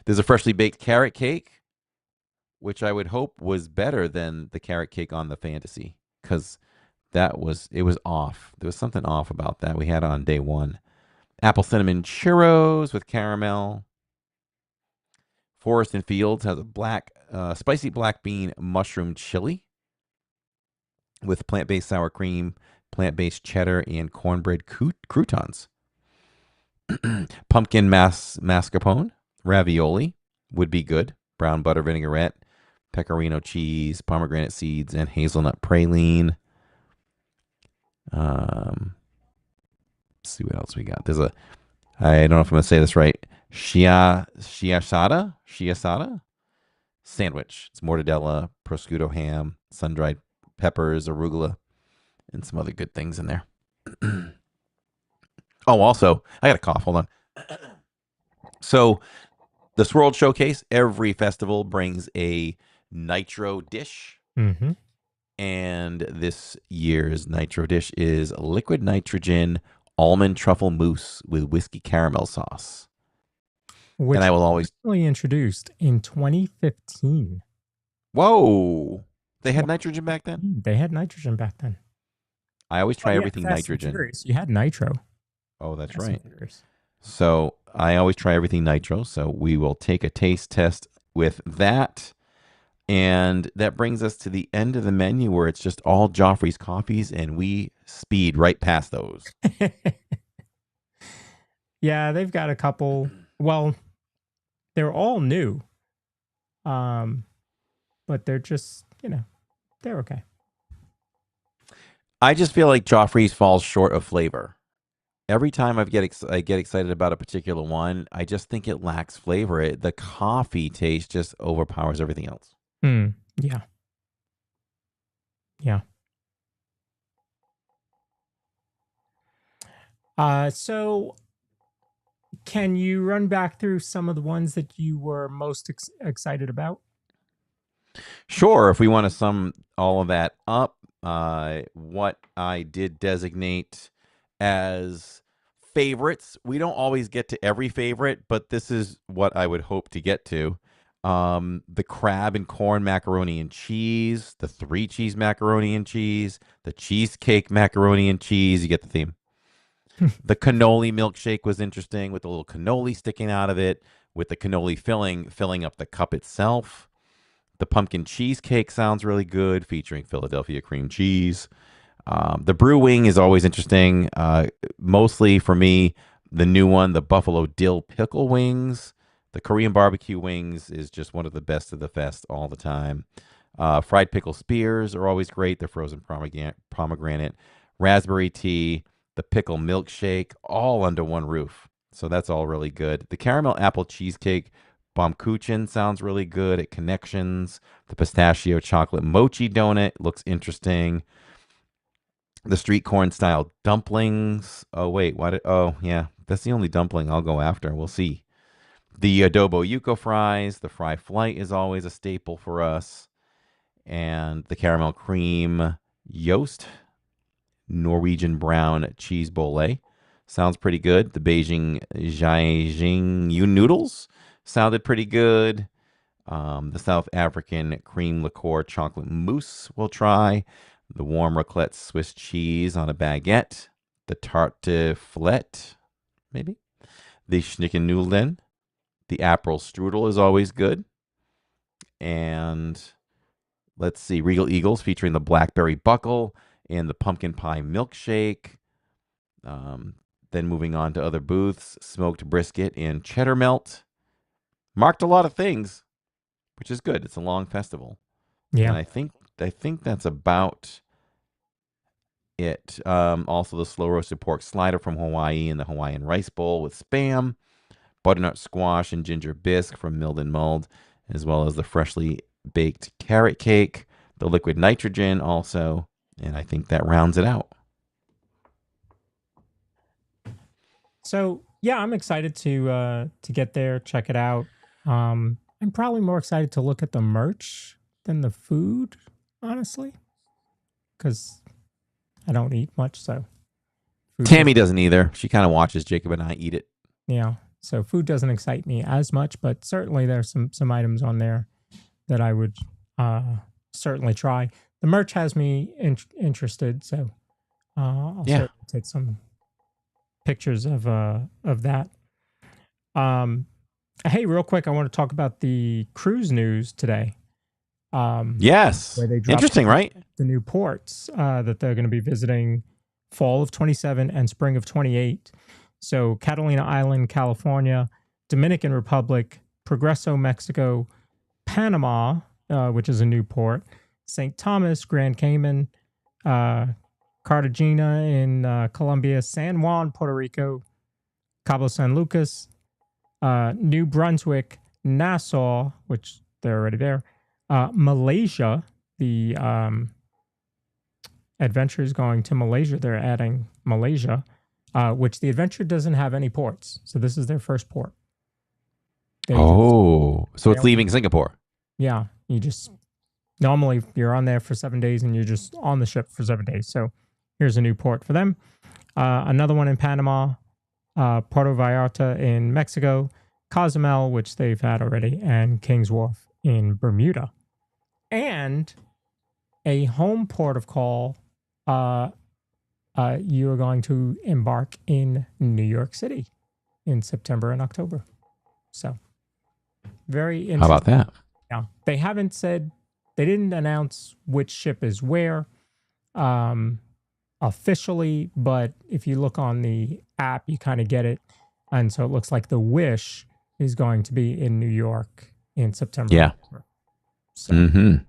There's a freshly baked carrot cake, which I would hope was better than the carrot cake on the Fantasy, because it was off. There was something off about that. We had on day one. Apple cinnamon churros with caramel. Forest and Fields has a spicy black bean mushroom chili with plant-based sour cream, plant-based cheddar, and cornbread croutons. Pumpkin mascarpone, ravioli would be good. Brown butter vinaigrette, pecorino cheese, pomegranate seeds, and hazelnut praline. Let's see what else we got. There's a, I don't know if I'm going to say this right, shiasada sandwich. It's mortadella, prosciutto ham, sun-dried peppers, arugula, and some other good things in there. Oh, also, I got a cough. Hold on. So, the Swirled Showcase, every festival brings a nitro dish. Mm-hmm. And this year's nitro dish is liquid nitrogen almond truffle mousse with whiskey caramel sauce. Which and I will always was introduced in 2015. Whoa. They had nitrogen back then? They had nitrogen back then. I always try everything nitrogen. You had nitro. Oh, that's right. So I always try everything nitro. So we will take a taste test with that. And that brings us to the end of the menu where it's just all Joffrey's coffees and we speed right past those. Yeah, they've got a couple. Well, they're all new. But they're just, they're okay. I just feel like Joffrey's falls short of flavor. Every time I get excited about a particular one, I just think it lacks flavor. The coffee taste just overpowers everything else. Yeah. Yeah. So can you run back through some of the ones that you were most excited about? Sure. If we want to sum all of that up, what I did designate as favorites, we don't always get to every favorite, but this is what I would hope to get to. The crab and corn macaroni and cheese, the 3-cheese macaroni and cheese, the cheesecake macaroni and cheese. You get the theme. The cannoli milkshake was interesting with the little cannoli sticking out of it, with the cannoli filling up the cup itself. The pumpkin cheesecake sounds really good, featuring Philadelphia cream cheese. The brew wing is always interesting. Mostly for me, the new one, the buffalo dill pickle wings. The Korean barbecue wings is just one of the best of the fest all the time. Fried pickle spears are always great. The frozen pomegranate, raspberry tea, the pickle milkshake, all under one roof. So that's all really good. The caramel apple cheesecake Baumkuchen sounds really good at Connections. The pistachio chocolate mochi donut looks interesting. The street corn-style dumplings. Oh, wait. Oh, yeah. That's the only dumpling I'll go after. We'll see. The adobo yuco fries, the fry flight is always a staple for us. And the caramel cream Yost Norwegian brown cheese bole sounds pretty good. The Beijing Jiaxing noodles sounded pretty good. The South African cream liqueur chocolate mousse we'll try. The warm raclette Swiss cheese on a baguette. The tarte flette, maybe. The Schnickennudeln. The April strudel is always good. And let's see, Regal Eagles featuring the blackberry buckle and the pumpkin pie milkshake. Then moving on to other booths, smoked brisket and cheddar melt. Marked a lot of things, which is good. It's a long festival. Yeah. And I think that's about it. Also the slow roasted pork slider from Hawaii and the Hawaiian rice bowl with Spam, butternut squash and ginger bisque from Milled and Mulled, as well as the freshly baked carrot cake, the liquid nitrogen also, and I think that rounds it out. So yeah, I'm excited to get there, check it out. I'm probably more excited to look at the merch than the food, honestly, because I don't eat much. So Tammy doesn't either. She kind of watches Jacob and I eat it. Yeah, so food doesn't excite me as much, but certainly there's some items on there that I would certainly try. The merch has me interested, so I'll certainly take some pictures of that. Hey, real quick, I want to talk about the cruise news today. Yes, where they interesting, right? The new ports that they're going to be visiting fall of 27 and spring of 28. So Catalina Island, California, Dominican Republic, Progreso, Mexico, Panama, which is a new port, St. Thomas, Grand Cayman, Cartagena in Colombia, San Juan, Puerto Rico, Cabo San Lucas, New Brunswick, Nassau, which they're already there, Malaysia. The Adventure is going to Malaysia. They're adding Malaysia, which the Adventure doesn't have any ports. So this is their first port. So it's leaving Singapore. Yeah. You just, normally you're on there for 7 days and you're just on the ship for 7 days. So here's a new port for them. Another one in Panama, Puerto Vallarta in Mexico, Cozumel, which they've had already, and Kings Wharf in Bermuda. And a home port of call, you are going to embark in New York City in September and October. So very interesting. How about that? Yeah. They haven't said, they didn't announce which ship is where officially, but if you look on the app, you kind of get it. And so it looks like the Wish is going to be in New York in September. Yeah. So.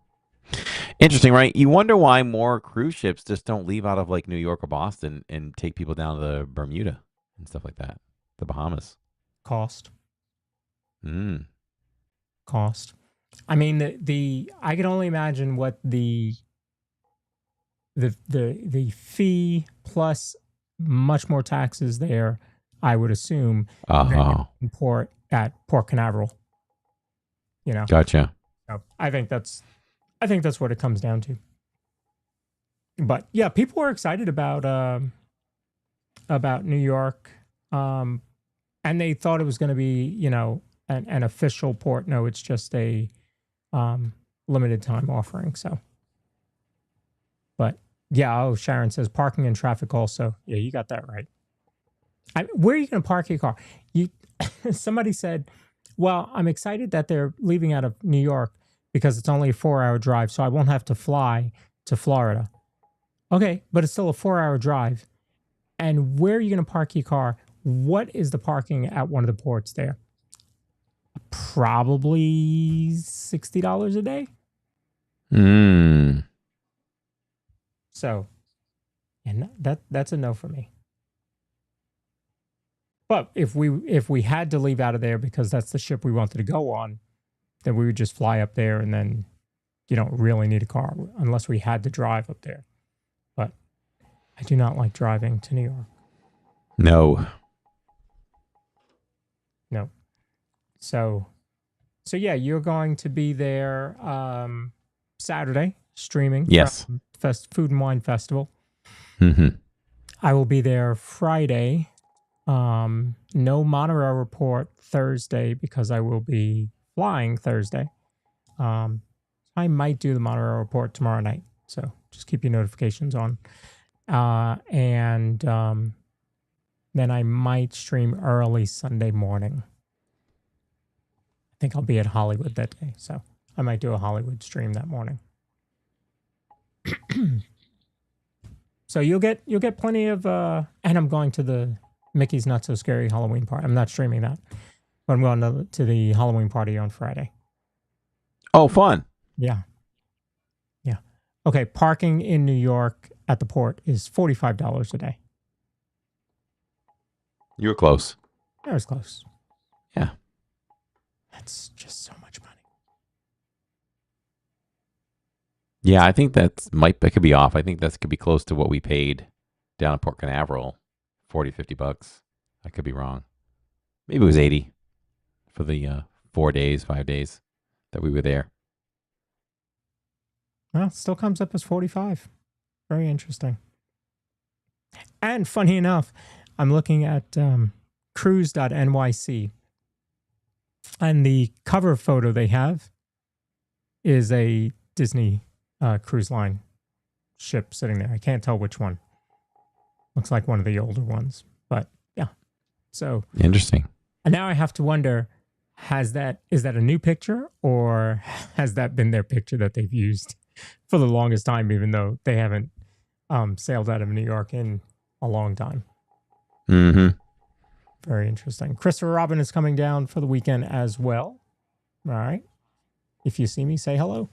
Interesting, right? You wonder why more cruise ships just don't leave out of like New York or Boston and take people down to Bermuda and stuff like that, the Bahamas. Cost. Cost. I mean, the I can only imagine what the fee plus much more taxes there, I would assume, than port at Port Canaveral. You know. Gotcha. So I think that's what it comes down to. But yeah, people are excited about New York, and they thought it was going to be, you know, an official port. No, it's just a limited time offering. So, but yeah, Sharon says parking and traffic also. Yeah, you got that right. Where are you going to park your car? Somebody said, well, I'm excited that they're leaving out of New York because it's only a 4-hour drive, so I won't have to fly to Florida. Okay, but it's still a 4-hour drive. And where are you going to park your car? What is the parking at one of the ports there? Probably $60 a day. So, and that's a no for me. But if we had to leave out of there because that's the ship we wanted to go on, then we would just fly up there, and then you don't really need a car unless we had to drive up there. But I do not like driving to New York. No. So yeah, you're going to be there Saturday streaming. Yes. From Food and Wine Festival. Mm-hmm. I will be there Friday. No monorail report Thursday because I will be flying Thursday. I might do the monorail report tomorrow night, so just keep your notifications on. And then I might stream early Sunday morning. I think I'll be at Hollywood that day, so I might do a Hollywood stream that morning. So you'll get plenty of and I'm going to the Mickey's Not So Scary Halloween party. I'm not streaming that, but I'm going to the Halloween party on Friday. Oh, fun. Yeah. Okay, parking in New York at the port is $45 a day. You were close. I was close. Yeah. That's just so much money. Yeah, I think that could be off. I think that could be close to what we paid down at Port Canaveral, $40-50. I could be wrong. Maybe it was 80 for the 5 days that we were there. Well, it still comes up as 45. Very interesting. And funny enough, I'm looking at cruise.nyc, and the cover photo they have is a Disney cruise line ship sitting there. I can't tell which one. Looks like one of the older ones, but yeah. So interesting. And now I have to wonder, is that a new picture, or has that been their picture that they've used for the longest time, even though they haven't sailed out of New York in a long time? Mm-hmm. Very interesting. Christopher Robin is coming down for the weekend as well. All right. If you see me, say hello.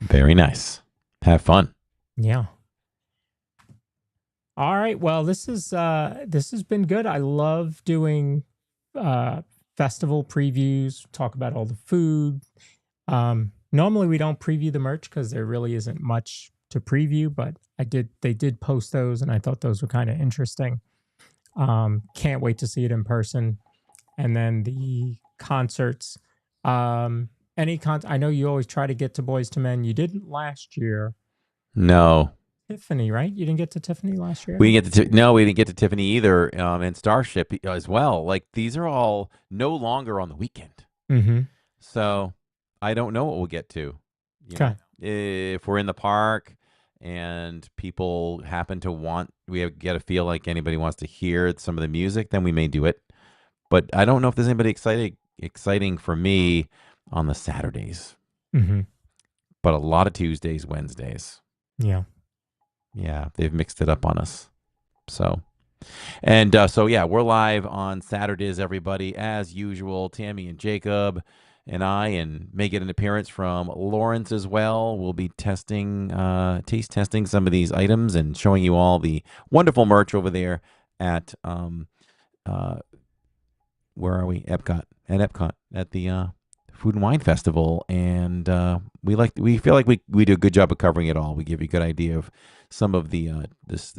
Very nice. Have fun. Yeah. All right. Well, this has been good. I love doing festival previews, talk about all the food. Normally we don't preview the merch because there really isn't much to preview, but they did post those, and I thought those were kind of interesting. Can't wait to see it in person. And then the concerts. I know you always try to get to Boys to Men. You didn't last year. No. Tiffany, right? You didn't get to Tiffany last year? We didn't get to Tiffany either, and Starship as well. Like, these are all no longer on the weekend. Mm-hmm. So I don't know what we'll get to. Okay. If we're in the park and people happen to get a feel like anybody wants to hear some of the music, then we may do it. But I don't know if there's anybody exciting for me on the Saturdays. Mm-hmm. But a lot of Tuesdays, Wednesdays. Yeah. Yeah, they've mixed it up on us. So yeah, we're live on Saturdays, everybody, as usual. Tammy and Jacob and I, and may get an appearance from Lawrence as well. We'll be taste testing some of these items and showing you all the wonderful merch over there at where are we? EPCOT at the Food and Wine Festival, and we feel like we do a good job of covering it all. We give you a good idea of some of the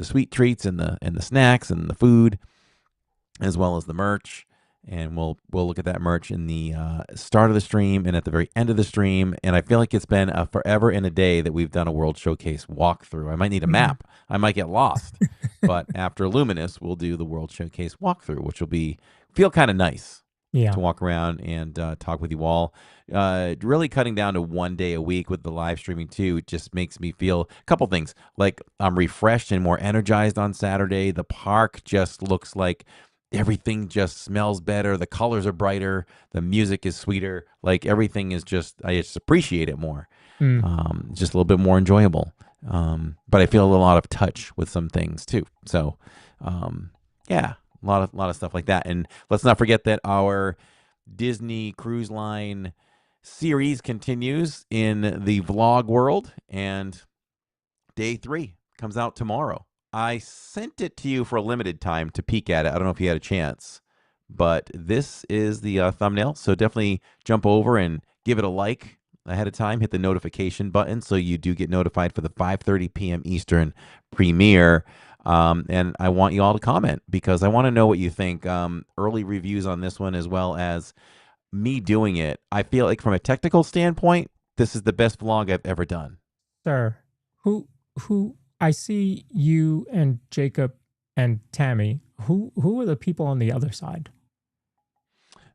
sweet treats and the snacks and the food, as well as the merch. And we'll look at that merch in the start of the stream and at the very end of the stream. And I feel like it's been forever and a day that we've done a World Showcase walkthrough. I might need a map. I might get lost. But after Luminous, we'll do the World Showcase walkthrough, which will feel kind of nice. Yeah. To walk around and talk with you all. Really cutting down to 1 day a week with the live streaming too just makes me feel a couple things. Like, I'm refreshed and more energized on Saturday. The park just looks like everything just smells better. The colors are brighter. The music is sweeter. Like, everything is I just appreciate it more. Just a little bit more enjoyable. But I feel a lot of touch with some things too. So, yeah. A lot of stuff like that. And let's not forget that our Disney Cruise Line series continues in the vlog world, and day 3 comes out tomorrow. I sent it to you for a limited time to peek at it. I don't know if you had a chance, but this is the thumbnail. So definitely jump over and give it a like ahead of time. Hit the notification button so you do get notified for the 5:30 p.m. Eastern premiere. And I want you all to comment because I want to know what you think. Early reviews on this one, as well as me doing it, I feel like from a technical standpoint, this is the best vlog I've ever done. Sir, who I see you and Jacob and Tammy. Who are the people on the other side?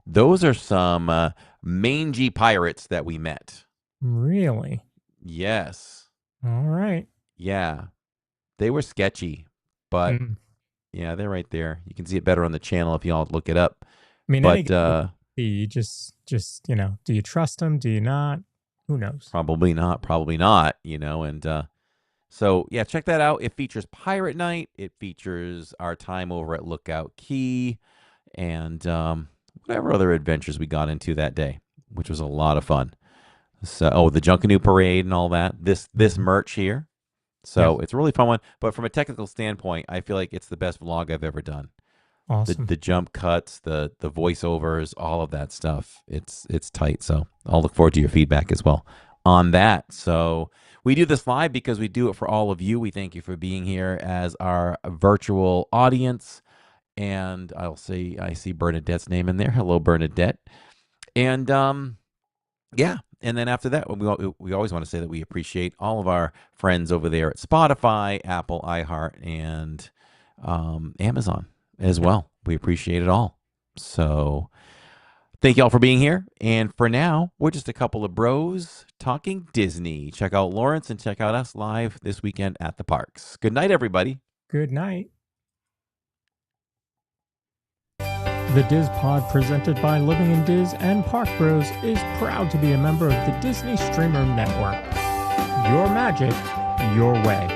Those are some mangy pirates that we met. Really? Yes. All right. Yeah. They were sketchy, but yeah, they're right there. You can see it better on the channel if y'all look it up. I mean, but you just do you trust them? Do you not? Who knows? Probably not, and so yeah, check that out. It features Pirate Night. It features our time over at Lookout Key and whatever other adventures we got into that day, which was a lot of fun. So, the Junkanoo Parade and all that. This merch here. So it's a really fun one. But from a technical standpoint, I feel like it's the best vlog I've ever done. Awesome. The jump cuts, the voiceovers, all of that stuff. It's tight. So I'll look forward to your feedback as well on that. So we do this live because we do it for all of you. We thank you for being here as our virtual audience. And I see Bernadette's name in there. Hello, Bernadette. And yeah. And then after that, we always want to say that we appreciate all of our friends over there at Spotify, Apple, iHeart, and Amazon as well. We appreciate it all. So thank you all for being here. And for now, we're just a couple of bros talking Disney. Check out Lawrence and check out us live this weekend at the parks. Good night, everybody. Good night. The DizPod, presented by Living in Diz and Park Bros, is proud to be a member of the Disney Streamer Network. Your magic, your way.